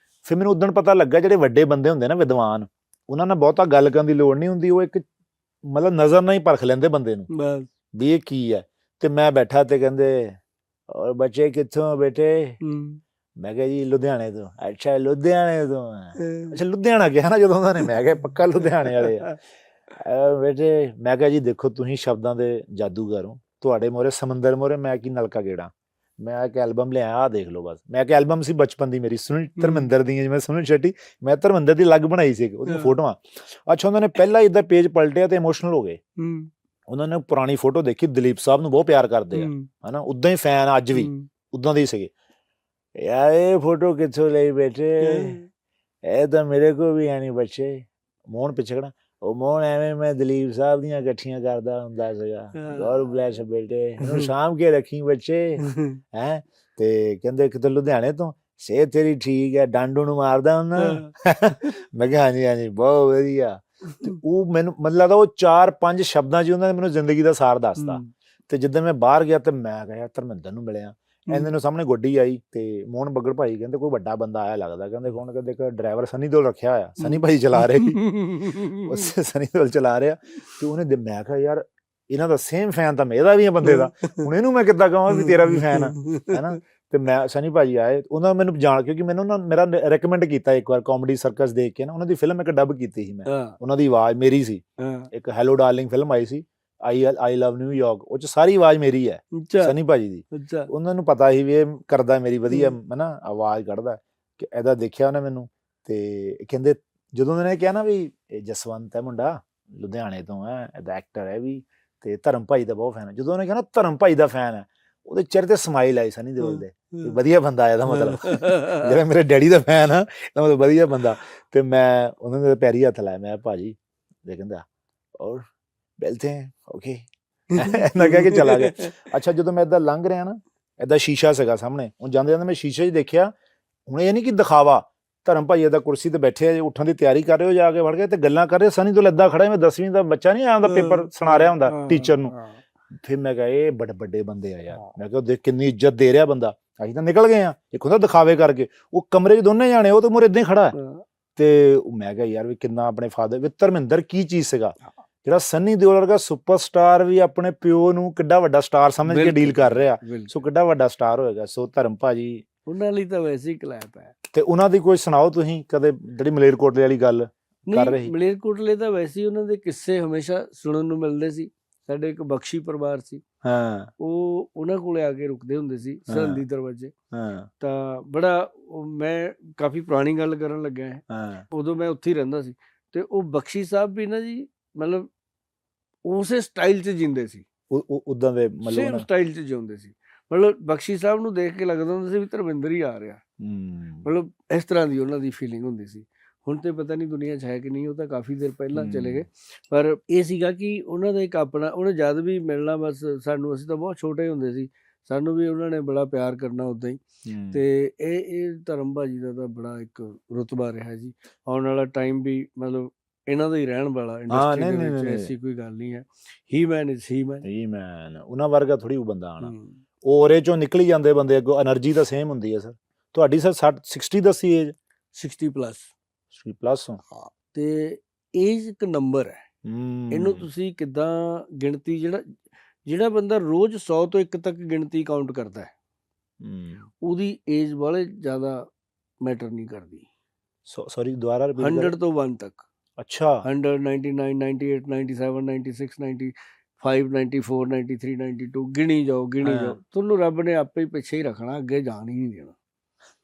ਫਿਰ ਮੈਨੂੰ ਉਦੋਂ ਪਤਾ ਲੱਗਾ ਜਿਹੜੇ ਵੱਡੇ ਬੰਦੇ ਹੁੰਦੇ ਨਾ ਵਿਦਵਾਨ, ਉਹਨਾਂ ਨਾਲ ਬਹੁਤਾ ਗੱਲ ਕਰਨ ਦੀ ਲੋੜ ਨਹੀਂ ਹੁੰਦੀ, ਉਹ ਇੱਕ ਮਤਲਬ ਨਜ਼ਰ ਨਾਲ ਹੀ ਪਰਖ ਲੈਂਦੇ ਬੰਦੇ ਨੂੰ ਵੀ ਇਹ ਕੀ ਹੈ। ਤੇ ਮੈਂ ਬੈਠਾ ਤੇ ਕਹਿੰਦੇ ਔਰ ਬੱਚੇ ਕਿੱਥੋਂ ਬੇਟੇ, ਮੈਂ ਕਿਹਾ ਜੀ ਲੁਧਿਆਣੇ ਤੋਂ। ਅੱਛਾ ਲੁਧਿਆਣੇ ਤੋਂ, ਅੱਛਾ ਲੁਧਿਆਣਾ ਗਿਆ ਨਾ ਜਦੋਂ ਉਹਨਾਂ ਨੇ, ਮੈਂ ਕਿਹਾ ਪੱਕਾ ਲੁਧਿਆਣੇ ਵਾਲੇ ਆ ਬੇਟੇ। ਮੈਂ ਕਿਹਾ ਜੀ ਦੇਖੋ ਤੁਸੀਂ ਸ਼ਬਦਾਂ ਦੇ ਜਾਦੂਗਰ ਹੋ, ਤੁਹਾਡੇ ਮੋਹਰੇ ਸਮੁੰਦਰ ਮੋਹਰੇ ਮੈਂ ਕੀ ਨਲਕਾ ਗੇੜਾ। ਮੈਂ ਇੱਕ ਐਲਬਮ ਲਿਆਇਆ, ਆਹ ਦੇਖ ਲਓ ਬਸ। ਮੈਂ ਇੱਕ ਐਲਬਮ ਸੀ ਬਚਪਨ ਦੀ ਮੇਰੀ, ਧਰਮਿੰਦਰ ਦੀਆਂ, ਜਿਵੇਂ ਸੁਨੀਲ ਸ਼ੈਟੀ, ਮੈਂ ਧਰਮਿੰਦਰ ਦੀ ਅਲੱਗ ਬਣਾਈ ਸੀ ਉਹਦੀਆਂ ਫੋਟੋਆਂ। ਅੱਛਾ ਉਹਨਾਂ ਨੇ ਪਹਿਲਾਂ ਇੱਦਾਂ ਪੇਜ ਪਲਟਿਆ ਤੇ ਇਮੋਸ਼ਨਲ ਹੋ ਗਏ, ਉਹਨਾਂ ਨੇ ਪੁਰਾਣੀ ਫੋਟੋ ਦੇਖੀ, ਦਲੀਪ ਸਾਹਿਬ ਨੂੰ ਬਹੁਤ ਪਿਆਰ ਕਰਦੇ ਆ ਹਨਾ, ਉਦਾਂ ਹੀ ਫੈਨ ਅੱਜ ਵੀ ਉਦਾਂ ਦੇ ਹੀ ਸੀਗੇ। ਯਾਰ ਇਹ ਫੋਟੋ ਕਿੱਥੋਂ ਲਈ ਬੇਟੇ, ਇਹ ਤਾਂ ਮੇਰੇ ਕੋਲ ਵੀ ਹੈ ਨਹੀਂ ਬੱਚੇ। ਮੋਹਨ ਪਿੱਛੇ ਖੜਾ, ਉਹ ਮੋਹਨ ਐਵੇਂ ਮੈਂ ਦਲੀਪ ਸਾਹਿਬ ਦੀਆਂ ਇਕੱਠੀਆਂ ਕਰਦਾ ਹੁੰਦਾ ਸੀਗਾ, ਗੋਡ ਬਲੈਸ ਬੇਟੇ, ਇਹਨੂੰ ਸਾਂਭ ਕੇ ਰੱਖੀ ਬੱਚੇ ਹੈਂ। ਤੇ ਕਹਿੰਦੇ ਕਿਤੇ ਲੁਧਿਆਣੇ ਤੋਂ, ਸਿਹਤ ਤੇਰੀ ਠੀਕ ਹੈ, ਡਾਂਡੂ ਨੂੰ ਮਾਰਦਾ ਹੁੰਦਾ। ਮੈਂ ਕਿਹਾ ਹਾਂਜੀ ਬਹੁਤ ਵਧੀਆ। ਤੇ ਉਹ ਮੈਨੂੰ ਲੱਗਦਾ ਉਹ 4-5 ਸ਼ਬਦਾਂ 'ਚ ਉਹਨਾਂ ਨੇ ਮੈਨੂੰ ਜ਼ਿੰਦਗੀ ਦਾ ਸਾਰ ਦੱਸਤਾ। ਤੇ ਜਿੱਦਾਂ ਮੈਂ ਬਾਹਰ ਗਿਆ ਤੇ ਮੈਂ ਕਿਹਾ ਧਰਮਿੰਦਰ ਨੂੰ ਮਿਲਿਆ, ਇਹਨਾਂ ਨੂੰ ਸਾਹਮਣੇ ਗੱਡੀ ਆਈ ਤੇ ਮੋਹਨ ਬੱਗੜ ਭਾਈ ਕਹਿੰਦੇ ਕੋਈ ਵੱਡਾ ਬੰਦਾ ਆਇਆ ਲੱਗਦਾ, ਕਹਿੰਦੇ ਕੌਣ, ਕਹਿੰਦੇ ਇੱਕ ਡਰਾਈਵਰ ਸਨੀ ਦਿਓਲ ਰੱਖਿਆ ਹੋਇਆ, ਸਨੀ ਭਾਈ ਚਲਾ ਰਹੇ ਸੀ, ਸਨੀ ਦਿਓਲ ਚਲਾ ਰਿਹਾ। ਤੇ ਉਹਨੇ, ਮੈਂ ਕਿਹਾ ਯਾਰ ਇਹਨਾਂ ਦਾ ਸੇਮ ਫੈਨ ਤਾਂ ਮੇਰਾ ਵੀ ਆ ਬੰਦੇ ਦਾ, ਹੁਣ ਇਹਨੂੰ ਮੈਂ ਕਿੱਦਾਂ ਕਹਾਂ ਵੀ ਤੇਰਾ ਵੀ ਫੈਨ ਆ ਹੈਨਾ। ਤੇ ਮੈਂ ਸਨੀ ਭਾਜੀ ਆਏ, ਉਹਨਾਂ ਮੈਨੂੰ ਜਾਣ, ਕਿਉਂਕਿ ਮੈਨੂੰ ਨਾ ਮੇਰਾ ਰეკਮੈਂਡ ਕੀਤਾ ਇੱਕ ਵਾਰ ਕਾਮੇਡੀ ਸਰਕਸ ਦੇਖ ਕੇ ਨਾ, ਉਹਨਾਂ ਦੀ ਫਿਲਮ ਇੱਕ ਡੱਬ ਕੀਤੀ ਸੀ ਮੈਂ, ਉਹਨਾਂ ਦੀ ਆਵਾਜ਼ ਮੇਰੀ ਸੀ। ਇੱਕ ਹੈਲੋ ਡਾਰਲਿੰਗ ਫਿਲਮ ਆਈ ਸੀ, ਆਈ ਲਵ ਨਿਊਯਾਰਕ, ਉਹ 'ਚ ਸਾਰੀ ਆਵਾਜ਼ ਮੇਰੀ ਹੈ ਸਨੀ ਭਾਜੀ ਦੀ। ਉਹਨਾਂ ਨੂੰ ਪਤਾ ਸੀ ਵੀ ਇਹ ਕਰਦਾ ਮੇਰੀ ਵਧੀਆ ਹਨਾ ਆਵਾਜ਼ ਕੱਢਦਾ, ਕਿ ਇਹਦਾ ਦੇਖਿਆ ਉਹਨੇ ਮੈਨੂੰ। ਤੇ ਕਹਿੰਦੇ ਜਦੋਂ ਉਹਨਾਂ ਨੇ ਕਿਹਾ ਨਾ ਵੀ ਇਹ ਜਸਵੰਤ ਹੈ ਮੁੰਡਾ, ਲੁਧਿਆਣੇ ਤੋਂ ਹੈ, ਇਹਦਾ ਐਕਟਰ ਹੈ ਵੀ, ਤੇ ਧਰਮ ਭਾਈ ਦਾ ਬਹੁਤ ਫੈਨ ਹੈ। ਜਦੋਂ ਉਹਨੇ ਕਿਹਾ ਨਾ ਧਰਮ ਭਾਈ ਦਾ ਫੈਨ ਹੈ, ਉਹਦੇ ਚਿਹਰੇ ਤੇ ਸਮਾਈਲ ਆਈ ਸਨੀ ਦਿਓਲ ਦੇ, ਵਧੀਆ ਬੰਦਾ ਆਇਆ ਦਾ ਮਤਲਬ, ਜਿਹੜਾ ਮੇਰੇ ਡੈਡੀ ਦਾ ਫੈਨ ਆ ਤਾਂ ਮਤਲਬ ਵਧੀਆ ਬੰਦਾ। ਤੇ ਮੈਂ ਉਹਨਾਂ ਦੇ ਪੈਰੀ ਹੱਥ ਲਾਇਆ, ਮੈਂ ਭਾਜੀ ਦੇ, ਕਹਿੰਦਾ ਔਰ ਬੈਲਤੇ ਓਕੇ ਇੰਨਾ ਕਹਿ ਕੇ ਚਲਾ ਗਿਆ। ਅੱਛਾ ਜਦੋਂ ਮੈਂ ਏਦਾਂ ਲੰਘ ਰਿਹਾ ਨਾ, ਏਦਾਂ ਸ਼ੀਸ਼ਾ ਸੀਗਾ ਸਾਹਮਣੇ, ਹੁਣ ਜਾਂਦੇ ਜਾਂਦੇ ਮੈਂ ਸ਼ੀਸ਼ੇ 'ਚ ਦੇਖਿਆ, ਹੁਣ ਇਹ ਨਹੀਂ ਕਿ ਦਿਖਾਵਾ, ਧਰਮ ਭਾਈ ਏਦਾਂ ਕੁਰਸੀ ਤੇ ਬੈਠੇ ਆ, ਉੱਠਣ ਦੀ ਤਿਆਰੀ ਕਰ ਰਹੇ ਹੋ, ਜਾ ਕੇ ਵੜ ਗਏ ਤੇ ਗੱਲਾਂ ਕਰ ਰਹੇ। ਸਨੀ ਦਿਓਲ ਏਦਾਂ ਖੜਾ, ਮੈਂ 10ਵੀਂ ਦਾ ਬੱਚਾ ਨਹੀਂ ਆਉਂਦਾ ਪੇਪਰ ਸੁਣਾ ਰਿਹਾ ਹੁੰਦਾ ਟੀਚਰ ਨੂੰ। ਫਿਰ ਮੈਂ ਕਿਹਾ ਇਹ ਬੜੇ ਵੱਡੇ ਬੰਦੇ ਆ ਯਾਰ, ਮੈਂ ਕਿਹਾ ਦੇਖ ਕਿੰਨੀ ਇੱਜ਼ਤ ਦੇ ਰਿਹਾ ਬੰਦਾ। ਅਸੀਂ ਤਾਂ ਨਿਕਲ ਗਏ ਆ, ਇੱਕ ਹੁੰਦਾ ਦਿਖਾਵੇ ਕਰਕੇ, ਉਹ ਕਮਰੇ 'ਚ ਦੋਨੇ ਜਾਣੇ, ਉਹ ਤੇ ਮੂਹਰੇ ਏਦਾਂ ਹੀ ਖੜਾ। ਤੇ ਮੈਂ ਕਿਹਾ ਯਾਰ ਵੀ ਕਿੰਨਾ ਆਪਣੇ ਫਾਦਰ ਵੀ ਧਰਮਿੰਦਰ ਕੀ ਚੀਜ਼ ਸੀਗਾ, ਜਿਹੜਾ ਸਨੀ ਦਿਓਲ ਵਰਗਾ ਸੁਪਰਸਟਾਰ ਵੀ ਆਪਣੇ ਪਿਓ ਨੂੰ ਕਿੱਡਾ ਵੱਡਾ ਸਟਾਰ ਸਮਝ ਕੇ ਡੀਲ ਕਰ ਰਿਹਾ, ਸੋ ਕਿੱਡਾ ਵੱਡਾ ਸਟਾਰ ਹੋਏਗਾ। ਸੋ ਧਰਮ ਭਾਜੀ ਉਹਨਾਂ ਲਈ ਤਾਂ ਵੈਸੇ ਹੀ ਕਲੈਪ ਹੈ। ਤੇ ਉਹਨਾਂ ਦੀ ਕੋਈ ਸੁਣਾਓ ਤੁਸੀਂ ਕਦੇ, ਜਿਹੜੀ ਮਲੇਰਕੋਟਲੇ ਵਾਲੀ ਗੱਲ ਕਰ ਰਹੀ। ਮਲੇਰਕੋਟਲੇ ਤਾਂ ਵੈਸੇ ਹੀ ਉਹਨਾਂ ਦੇ ਕਿੱਸੇ ਹਮੇਸ਼ਾ ਸੁਣਨ ਨੂੰ ਮਿਲਦੇ ਸੀ। ਸਾਡੇ ਇੱਕ ਬਖਸ਼ੀ ਪਰਿਵਾਰ ਸੀ, ਹਾਂ ਉਹ ਉਹਨਾਂ ਕੋਲੇ ਆ ਕੇ ਰੁਕਦੇ ਹੁੰਦੇ ਸੀ ਸਰਹੰਦੀ ਦਰਵਾਜ਼ੇ। ਤਾਂ ਬੜਾ ਮੈਂ ਕਾਫੀ ਪੁਰਾਣੀ ਗੱਲ ਕਰਨ ਲੱਗਿਆ ਹੈ, ਉਦੋਂ ਮੈਂ ਉੱਥੇ ਹੀ ਰਹਿੰਦਾ ਸੀ। ਤੇ ਉਹ ਬਖਸ਼ੀ ਸਾਹਿਬ ਵੀ ਨਾ ਜੀ ਮਤਲਬ ਉਸੇ ਸਟਾਈਲ 'ਚ ਜਿਉਂਦੇ ਸੀ, ਉਦਾਂ ਦੇ ਸੇਮ ਸਟਾਈਲ 'ਚ ਜਿਉਂਦੇ ਸੀ। ਮਤਲਬ ਬਖਸ਼ੀ ਸਾਹਿਬ ਨੂੰ ਦੇਖ ਕੇ ਲੱਗਦਾ ਹੁੰਦਾ ਸੀ ਵੀ ਧਰਮਿੰਦਰ ਹੀ ਆ ਰਿਹਾ, ਮਤਲਬ ਇਸ ਤਰ੍ਹਾਂ ਦੀ ਉਹਨਾਂ ਦੀ ਫੀਲਿੰਗ ਹੁੰਦੀ ਸੀ। ਹੁਣ ਤੇ ਪਤਾ ਨਹੀਂ ਦੁਨੀਆ 'ਚ ਹੈ ਕਿ ਨਹੀਂ, ਉਹ ਤਾਂ ਕਾਫੀ ਦੇਰ ਪਹਿਲਾਂ ਚਲੇ ਗਏ। ਪਰ ਇਹ ਸੀਗਾ ਕਿ ਉਹਨਾਂ ਦਾ ਇੱਕ ਆਪਣਾ, ਉਹਨੇ ਜਦ ਵੀ ਮਿਲਣਾ ਬਸ ਸਾਨੂੰ, ਅਸੀਂ ਤਾਂ ਬਹੁਤ ਛੋਟੇ ਹੁੰਦੇ ਸੀ, ਸਾਨੂੰ ਵੀ ਉਹਨਾਂ ਨੇ ਬੜਾ ਪਿਆਰ ਕਰਨਾ ਉੱਦਾਂ ਹੀ। ਤੇ ਇਹ ਧਰਮ ਭਾਜੀ ਦਾ ਤਾਂ ਬੜਾ ਇੱਕ ਰੁਤਬਾ ਰਿਹਾ ਜੀ। ਆਉਣ ਵਾਲਾ ਟਾਈਮ ਵੀ ਮਤਲਬ ਇਹਨਾਂ ਦਾ ਹੀ ਰਹਿਣ ਵਾਲਾ ਇੰਡਸਟਰੀ ਦੇ ਵਿੱਚ, ਐਸੀ ਕੋਈ ਗੱਲ ਨਹੀਂ ਹੈ। ਹੀ ਮੈਨ ਇਜ਼ ਹੀ ਮੈਨ, ਉਹਨਾਂ ਵਰਗਾ ਥੋੜੀ ਉਹ ਬੰਦਾ ਆਣਾ, ਉਹ ਉਹਦੇ ਚੋਂ ਨਿਕਲ ਹੀ ਜਾਂਦੇ ਬੰਦੇ ਅੱਗੋਂ, એનર્ਜੀ ਤਾਂ ਸੇਮ ਹੁੰਦੀ ਹੈ। ਸਰ ਤੁਹਾਡੀ ਸਰ 60 ਦੱਸੀ ਏਜ? 60 ਪਲੱਸ। 60 ਪਲੱਸ ਹਾਂ, ਤੇ ਏਜ ਇੱਕ ਨੰਬਰ ਹੈ, ਇਹਨੂੰ ਤੁਸੀਂ ਕਿੱਦਾਂ ਗਿਣਤੀ, ਜਿਹੜਾ ਬੰਦਾ ਰੋਜ਼ 100 ਤੋਂ 1 ਤੱਕ ਗਿਣਤੀ ਕਾਊਂਟ ਕਰਦਾ ਹੈ, ਉਹਦੀ ਏਜ ਵਾਲੇ ਜ਼ਿਆਦਾ ਮੈਟਰ ਨਹੀਂ ਕਰਦੀ। ਸੌਰੀ ਦੁਬਾਰਾ 100 ਤੋਂ 1 ਤੱਕ। ਅੱਛਾ। 100, 99, 98, 97, 96, 95, 94, 93, 92 ਗਿਣੀ ਜਾਓ ਤੁਹਾਨੂੰ ਰੱਬ ਨੇ ਆਪੇ ਹੀ ਪਿੱਛੇ ਹੀ ਰੱਖਣਾ, ਅੱਗੇ ਜਾਣ ਹੀ ਨਹੀਂ ਦੇਣਾ।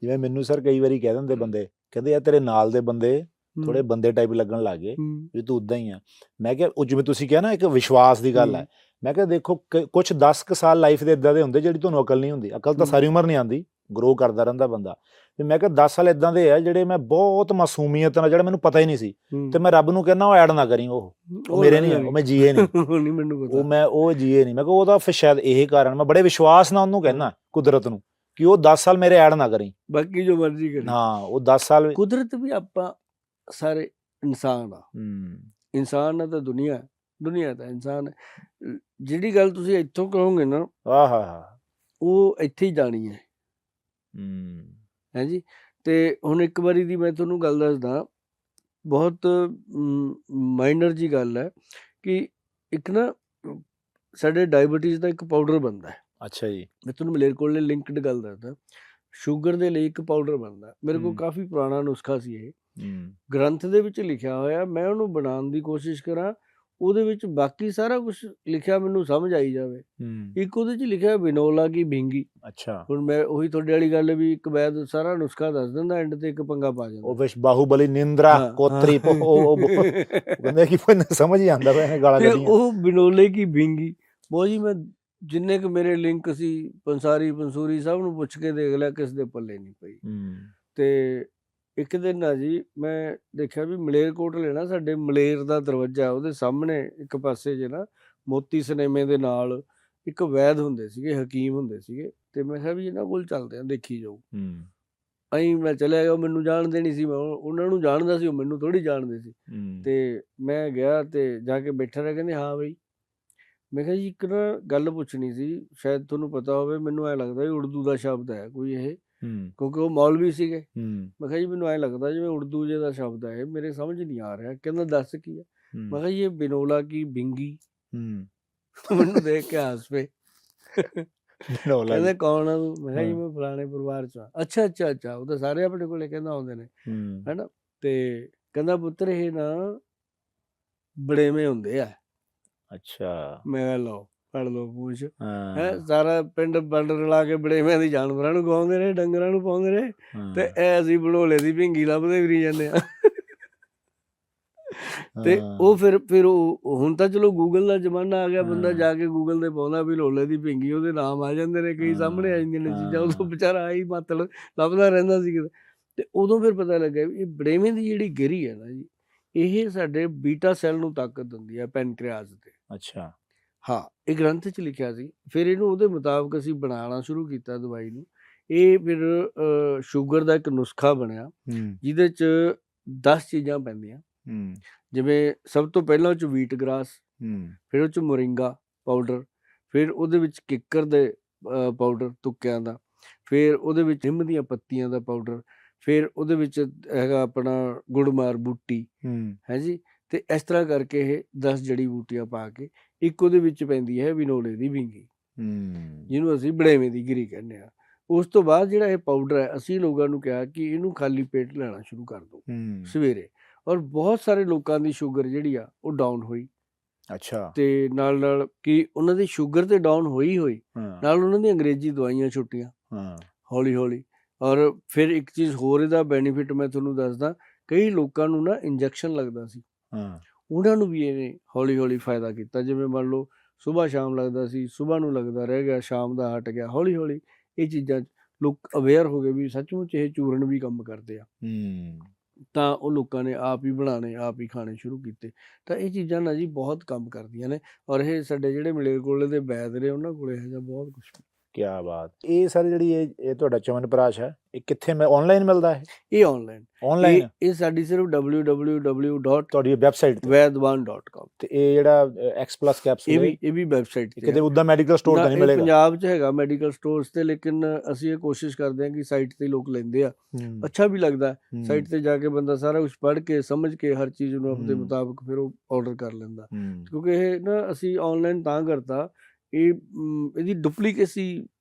ਜਿਵੇਂ ਮੈਨੂੰ ਸਰ ਕਈ ਵਾਰੀ ਕਹਿ ਦਿੰਦੇ ਬੰਦੇ, ਕਹਿੰਦੇ ਯਾਰ ਤੇਰੇ ਨਾਲ ਦੇ ਬੰਦੇ ਥੋੜੇ ਬੰਦੇ ਟਾਈਪ ਲੱਗਣ ਲੱਗ ਗਏ ਵੀ ਤੂੰ ਉਦਾਂ ਹੀ ਆ। ਮੈਂ ਕਿਹਾ ਉਹ ਜਿਵੇਂ ਤੁਸੀਂ ਕਿਹਾ ਨਾ ਇੱਕ ਵਿਸ਼ਵਾਸ ਦੀ ਗੱਲ ਹੈ, ਮੈਂ ਕਿਹਾ ਦੇਖੋ ਕੁਛ 10 ਕੁ ਸਾਲ ਲਾਈਫ ਦੇ ਇੱਦਾਂ ਦੇ ਹੁੰਦੇ ਜਿਹੜੀ ਤੁਹਾਨੂੰ ਅਕਲ ਨਹੀਂ ਹੁੰਦੀ, ਅਕਲ ਤਾਂ ਸਾਰੀ ਉਮਰ ਨਹੀਂ ਆਉਂਦੀ, ਗਰੋ ਕਰਦਾ ਰਹਿੰਦਾ ਬੰਦਾ। ਤੇ ਮੈਂ ਕਿਹਾ 10 ਸਾਲ ਇੱਦਾਂ ਦੇ ਆ ਜਿਹੜੇ ਮੈਂ ਬਹੁਤ ਮਾਸੂਮੀਅਤ ਨਾਲ, ਜਿਹੜਾ ਮੈਨੂੰ ਪਤਾ ਹੀ ਨਹੀਂ ਸੀ, ਤੇ ਮੈਂ ਰੱਬ ਨੂੰ ਕਹਿੰਦਾ ਉਹ ਐਡ ਨਾ ਕਰੀ, ਉਹ ਮੇਰੇ ਨਹੀਂ ਆ, ਉਹ ਮੈਂ ਜੀਏ ਨਹੀਂ, ਉਹ ਜੀਏ ਨਹੀਂ। ਮੈਂ ਕਿਹਾ ਉਹਦਾ ਫਿਰ ਸ਼ਾਇਦ ਇਹ ਕਾਰਨ, ਮੈਂ ਬੜੇ ਵਿਸ਼ਵਾਸ ਨਾਲ ਉਹਨੂੰ ਕਹਿੰਦਾ ਕੁਦਰਤ ਨੂੰ ਕਿ ਉਹ 10 ਸਾਲ ਮੇਰੇ ਐਡ ਨਾ ਕਰੀ, ਬਾਕੀ ਜੋ ਮਰਜ਼ੀ ਕਰੀ। ਹਾਂ ਉਹ 10 ਸਾਲ ਕੁਦਰਤ ਵੀ ਆਪਾਂ ਸਾਰੇ ਇਨਸਾਨ ਆ, ਇਨਸਾਨ ਆ ਤਾਂ ਦੁਨੀਆ ਤਾਂ ਇਨਸਾਨ ਹੈ। ਜਿਹੜੀ ਗੱਲ ਤੁਸੀਂ ਇੱਥੋਂ ਕਹੋਗੇ ਨਾ ਉਹ ਇੱਥੇ ਹੀ ਜਾਣੀ ਹੈ, ਹੈ ਜੀ। ਤੇ ਹੁਣ ਇੱਕ ਵਾਰੀ ਦੀ ਮੈਂ ਤੁਹਾਨੂੰ ਗੱਲ ਦੱਸਦਾ, ਬਹੁਤ ਮਾਈਨਰ ਜੀ ਗੱਲ ਹੈ ਕਿ ਇੱਕ ਨਾ ਸਾਡੇ ਡਾਇਬਟੀਜ਼ ਦਾ ਇੱਕ ਪਾਊਡਰ ਬਣਦਾ ਹੈ। ਅੱਛਾ ਜੀ। ਮੈਂ ਤੁਹਾਨੂੰ ਮਲੇਰਕੋਟਲੇ ਲਿੰਕਡ ਗੱਲ ਦੱਸਦਾ, ਸ਼ੂਗਰ ਦੇ ਲਈ ਇੱਕ ਪਾਊਡਰ ਬਣਦਾ, ਮੇਰੇ ਕੋਲ ਕਾਫੀ ਪੁਰਾਣਾ ਨੁਸਖਾ ਸੀ, ਇਹ ਗ੍ਰੰਥ ਦੇ ਵਿੱਚ ਲਿਖਿਆ ਹੋਇਆ, ਮੈਂ ਉਹਨੂੰ ਬਣਾਉਣ ਦੀ ਕੋਸ਼ਿਸ਼ ਕਰਾਂ, ਉਹਦੇ ਵਿੱਚ ਬਾਕੀ ਸਾਰਾ ਕੁਝ ਲਿਖਿਆ ਮੈਨੂੰ ਸਮਝ ਆਈ ਜਾਵੇ, ਇੱਕ ਉਹਦੇ 'ਚ ਲਿਖਿਆ ਬਿਨੋਲਾ ਕੀ ਭਿੰਗੀ। ਅੱਛਾ। ਹੁਣ ਮੈਂ ਉਹੀ ਤੁਹਾਡੇ ਵਾਲੀ ਗੱਲ ਵੀ ਇੱਕ ਵੈਦ ਸਾਰਾ ਨੁਸਖਾ ਦੱਸ ਦਿੰਦਾ, ਐਂਡ ਤੇ ਇੱਕ ਪੰਗਾ ਪਾ ਜਾਂਦਾ, ਉਹ ਵਿੱਚ ਬਾਹੂਬਲੀ ਨਿੰਦਰਾ ਕੋਤਰੀ ਬੰਦੇ ਕੀ ਸਮਝ ਹੀ ਆਉਂਦਾ ਵਾ ਗਾਲਾਂ ਕੱਢੀਆਂ, ਉਹ ਬਿਨੋਲੇ ਕੀ ਭਿੰਗੀ। ਬਹੁਤ ਜੀ ਮੈਂ ਜਿੰਨੇ ਕੁ ਮੇਰੇ ਲਿੰਕ ਸੀ ਪੰਸੂਰੀ ਸਭ ਨੂੰ ਪੁੱਛ ਕੇ ਦੇਖ ਲਿਆ, ਕਿਸ ਦੇ ਪੱਲੇ ਨਹੀਂ ਪਈ। ਤੇ ਇੱਕ ਦਿਨ ਨਾ ਜੀ ਮੈਂ ਦੇਖਿਆ ਵੀ ਮਲੇਰਕੋਟਲੇ ਨਾ, ਸਾਡੇ ਮਲੇਰ ਦਾ ਦਰਵਾਜ਼ਾ, ਉਹਦੇ ਸਾਹਮਣੇ ਇੱਕ ਪਾਸੇ ਜੇ ਨਾ ਮੋਤੀ ਸਿਨੇਮੇ ਦੇ ਨਾਲ ਇੱਕ ਵੈਦ ਹੁੰਦੇ ਸੀਗੇ, ਹਕੀਮ ਹੁੰਦੇ ਸੀਗੇ। ਤੇ ਮੈਂ ਕਿਹਾ ਵੀ ਇਹਨਾਂ ਕੋਲ ਚੱਲਦੇ ਆ, ਦੇਖੀ ਜਾਊ। ਅਸੀਂ ਮੈਂ ਚਲਿਆ ਗਿਆ, ਮੈਨੂੰ ਜਾਣਦੇ ਨਹੀਂ ਸੀ, ਮੈਂ ਉਹਨਾਂ ਨੂੰ ਜਾਣਦਾ ਸੀ, ਉਹ ਮੈਨੂੰ ਥੋੜ੍ਹੀ ਜਾਣਦੇ ਸੀ। ਤੇ ਮੈਂ ਗਿਆ ਤੇ ਜਾ ਕੇ ਬੈਠਾ ਰਿਹਾ, ਕਹਿੰਦੇ ਹਾਂ ਬਈ। ਮੈਂ ਕਿਹਾ ਜੀ ਇੱਕ ਨਾ ਗੱਲ ਪੁੱਛਣੀ ਸੀ, ਸ਼ਾਇਦ ਤੁਹਾਨੂੰ ਪਤਾ ਹੋਵੇ, ਮੈਨੂੰ ਐਂ ਲੱਗਦਾ ਵੀ ਉਰਦੂ ਦਾ ਸ਼ਬਦ ਹੈ ਕੋਈ ਇਹ, ਕਿਉਂਕਿ ਉਹ ਮੌਲਵੀ ਸੀਗੇ। ਮੈਂ ਕਿਹਾ ਜੀ ਮੈਨੂੰ ਐਂ ਲੱਗਦਾ ਜਿਵੇਂ ਉਰਦੂ ਜੇ ਦਾ ਸ਼ਬਦ ਹੈ, ਮੇਰੇ ਸਮਝ ਨਹੀਂ ਆ ਰਿਹਾ। ਕਹਿੰਦਾ ਦੱਸ ਕੀ ਹੈ? ਮੈਂ ਕਿਹਾ ਜੀ ਇਹ ਬਿਨੋਲਾ ਕੀ ਭਿੰਗੀ। ਮੈਨੂੰ ਦੇਖ ਕੇ ਹੱਸ ਪਏ, ਕਹਿੰਦੇ ਕੌਣ ਆ ਤੂੰ? ਮੈਂ ਕਿਹਾ ਜੀ ਮੈਂ ਫਲਾਣੇ ਪਰਿਵਾਰ ਚ ਆ। ਅੱਛਾ ਅੱਛਾ ਅੱਛਾ, ਉਹ ਤਾਂ ਸਾਰੇ ਆਪਣੇ ਕੋਲੇ ਕਹਿੰਦਾ ਆਉਂਦੇ ਨੇ, ਹੈਨਾ। ਤੇ ਕਹਿੰਦਾ ਪੁੱਤਰ ਇਹ ਨਾ ਬੜੇਵੇਂ ਹੁੰਦੇ ਆ। ਅੱਛਾ। ਮੈਂ ਕਿਹਾ ਲਓ ਫੜ ਲਓ ਪੂਛ, ਹੈ ਸਾਰਾ ਪਿੰਡ ਵੰਡ ਰਲਾ ਕੇ ਬੜੇਵਿਆਂ ਦੀ ਜਾਨਵਰਾਂ ਨੂੰ ਖਵਾਉਂਦੇ ਨੇ, ਡੰਗਰਾਂ ਨੂੰ ਪਾਉਂਦੇ ਨੇ, ਤੇ ਇਹ ਅਸੀਂ ਬੜੋਲੇ ਦੀ ਭਿੰਗੀ ਲੱਭਦੇ ਫਿਰੀ ਜਾਂਦੇ ਆ। ਤੇ ਉਹ ਫਿਰ ਉਹ ਹੁਣ ਤਾਂ ਚਲੋ ਗੂਗਲ ਦਾ ਜ਼ਮਾਨਾ ਆ ਗਿਆ, ਬੰਦਾ ਜਾ ਕੇ ਗੂਗਲ ਤੇ ਪਾਉਂਦਾ ਵੀ ਲੋਲੇ ਦੀ ਭਿੰਗੀ, ਉਹਦੇ ਨਾਮ ਆ ਜਾਂਦੇ ਨੇ, ਕਈ ਸਾਹਮਣੇ ਆ ਜਾਂਦੀਆਂ ਨੇ ਚੀਜ਼ਾਂ। ਉਦੋਂ ਵਿਚਾਰਾ ਆਹੀ ਮਤਲਬ ਲੱਭਦਾ ਰਹਿੰਦਾ ਸੀ ਕਿਤੇ। ਤੇ ਉਦੋਂ ਫਿਰ ਪਤਾ ਲੱਗਿਆ ਵੀ ਇਹ ਬੜੇਵੇਂ ਦੀ ਜਿਹੜੀ ਗਿਰੀ ਹੈ ਨਾ ਜੀ, ਇਹ ਸਾਡੇ ਬੀਟਾ ਸੈੱਲ ਨੂੰ ਤਾਕਤ ਦਿੰਦੀ ਹੈ, ਪੈਨਕ੍ਰੀਆਸ ਤੇ। ਅੱਛਾ। ਹਾਂ, ਇਹ ਗ੍ਰੰਥ 'ਚ ਲਿਖਿਆ ਸੀ। ਫਿਰ ਇਹਨੂੰ ਉਹਦੇ ਮੁਤਾਬਕ ਅਸੀਂ ਬਣਾਉਣਾ ਸ਼ੁਰੂ ਕੀਤਾ ਦਵਾਈ ਨੂੰ। ਇਹ ਫਿਰ ਸ਼ੂਗਰ ਦਾ ਇੱਕ ਨੁਸਖਾ ਬਣਿਆ, ਜਿਹਦੇ 'ਚ 10 ਚੀਜ਼ਾਂ ਪੈਂਦੀਆਂ। ਜਿਵੇਂ ਸਭ ਤੋਂ ਪਹਿਲਾਂ ਉਹ 'ਚ ਵੀਟ ਗ੍ਰਾਸ, ਫਿਰ ਉਹ 'ਚ ਮੋਰਿੰਗਾ ਪਾਊਡਰ, ਫਿਰ ਉਹਦੇ ਵਿੱਚ ਕਿੱਕਰ ਦੇ ਪਾਊਡਰ ਤੁੱਕਿਆਂ ਦਾ, ਫਿਰ ਉਹਦੇ ਵਿੱਚ ਨਿੰਮ ਦੀਆਂ ਪੱਤੀਆਂ ਦਾ ਪਾਊਡਰ, ਫਿਰ ਉਹਦੇ ਵਿੱਚ ਹੈਗਾ ਆਪਣਾ ਗੁੜਮਾਰ ਬੂਟੀ, ਹੈ ਜੀ। ਤੇ ਇਸ ਤਰ੍ਹਾਂ ਕਰਕੇ ਇਹ 10 ਜੜੀ ਬੂਟੀਆਂ ਪਾ ਕੇ ਇੱਕ ਉਹਦੇ ਵਿੱਚ ਪੈਂਦੀ ਹੈ ਬਿਨੋਲੇ ਦੀ ਭਿੰਗੀ, ਜਿਹਨੂੰ ਅਸੀਂ ਬੜੇਵੇਂ ਦੀ ਗਿਰੀ ਕਹਿੰਦੇ ਹਾਂ। ਉਸ ਤੋਂ ਬਾਅਦ ਜਿਹੜਾ ਇਹ ਪਾਊਡਰ ਹੈ, ਅਸੀਂ ਲੋਕਾਂ ਨੂੰ ਕਿਹਾ ਕਿ ਇਹਨੂੰ ਖਾਲੀ ਪੇਟ ਲੈਣਾ ਸ਼ੁਰੂ ਕਰ ਦਿਓ ਸਵੇਰੇ, ਔਰ ਬਹੁਤ ਸਾਰੇ ਲੋਕਾਂ ਦੀ ਸ਼ੂਗਰ ਜਿਹੜੀ ਆ ਉਹ ਡਾਊਨ ਹੋਈ। ਅੱਛਾ। ਤੇ ਨਾਲ ਕਿ ਉਹਨਾਂ ਦੀ ਸ਼ੂਗਰ ਤੇ ਡਾਊਨ ਹੋਈ ਨਾਲ ਉਹਨਾਂ ਦੀ ਅੰਗਰੇਜ਼ੀ ਦਵਾਈਆਂ ਛੁੱਟੀਆਂ ਹੌਲੀ ਹੌਲੀ। ਔਰ ਫਿਰ ਇੱਕ ਚੀਜ਼ ਹੋਰ ਇਹਦਾ ਬੈਨੀਫਿਟ ਮੈਂ ਤੁਹਾਨੂੰ ਦੱਸਦਾ, ਕਈ ਲੋਕਾਂ ਨੂੰ ਨਾ ਇੰਜੈਕਸ਼ਨ ਲੱਗਦਾ ਸੀ, ਉਹਨਾਂ ਨੂੰ ਵੀ ਇਹਨੇ ਹੌਲੀ ਹੌਲੀ ਫਾਇਦਾ ਕੀਤਾ। ਜਿਵੇਂ ਮੰਨ ਲਓ ਸੁਬਾਹ ਸ਼ਾਮ ਲੱਗਦਾ ਸੀ, ਸੁਬਾਹ ਨੂੰ ਲੱਗਦਾ ਰਹਿ ਗਿਆ, ਸ਼ਾਮ ਦਾ ਹਟ ਗਿਆ, ਹੌਲੀ ਹੌਲੀ ਇਹ ਚੀਜ਼ਾਂ ਲੋਕ ਅਵੇਅਰ ਹੋ ਗਏ ਵੀ ਸੱਚਮੁੱਚ ਇਹ ਚੂਰਨ ਵੀ ਕੰਮ ਕਰਦੇ ਆ। ਤਾਂ ਉਹ ਲੋਕਾਂ ਨੇ ਆਪ ਹੀ ਬਣਾਉਣੇ, ਆਪ ਹੀ ਖਾਣੇ ਸ਼ੁਰੂ ਕੀਤੇ। ਤਾਂ ਇਹ ਚੀਜ਼ਾਂ ਨਾ ਜੀ ਬਹੁਤ ਕੰਮ ਕਰਦੀਆਂ ਨੇ। ਔਰ ਇਹ ਸਾਡੇ ਜਿਹੜੇ ਮਲੇਰਕੋਟਲੇ ਦੇ ਵੈਦ ਨੇ ਉਹਨਾਂ ਕੋਲ ਇਹੋ ਜਿਹਾ ਬਹੁਤ ਕੁਛ। ਕੀ ਬਾਤ। ਇਹ ਸਰ ਜਿਹੜੀ ਇਹ ਤੁਹਾਡਾ ਚਵਨਪ੍ਰਾਸ਼ ਹੈ, ਇਹ ਕਿੱਥੇ ਆਨਲਾਈਨ ਮਿਲਦਾ ਹੈ? ਇਹ ਆਨਲਾਈਨ ਇਹ ਸਾਡੀ ਸਿਰਫ www. ਤੁਹਾਡੀ ਵੈਬਸਾਈਟ vaidwan.com ਤੇ ਇਹ ਜਿਹੜਾ X+ ਕੈਪਸੂਲ ਇਹ ਵੀ ਵੈਬਸਾਈਟ ਤੇ ਕਿਤੇ ਉਦਾਂ ਮੈਡੀਕਲ ਸਟੋਰ ਤਾਂ ਨਹੀਂ ਮਿਲੇਗਾ? ਪੰਜਾਬ 'ਚ ਹੈਗਾ ਮੈਡੀਕਲ ਸਟੋਰਸ ਤੇ, ਲੇਕਿਨ ਅਸੀਂ ਇਹ ਕੋਸ਼ਿਸ਼ ਕਰਦੇ ਹਾਂ ਕਿ ਸਾਈਟ ਤੇ ਲੋਕ ਲੈਂਦੇ ਆ, ਅੱਛਾ ਵੀ ਲੱਗਦਾ। ਸਾਈਟ ਤੇ ਜਾ ਕੇ ਬੰਦਾ ਸਾਰਾ ਕੁਝ ਪੜ੍ਹ ਕੇ ਸਮਝ ਕੇ ਹਰ ਚੀਜ਼ ਨੂੰ ਆਪਣੇ ਮੁਤਾਬਕ ਫਿਰ ਉਹ ਆਰਡਰ ਕਰ ਲੈਂਦਾ। ਕਿਉਂਕਿ ਇਹ ਨਾ ਅਸੀਂ ਆਨਲਾਈਨ ਤਾਂ ਕਰਤਾ, ਇਹਦੀ ਡੁਪਲੀਕੇਸੀ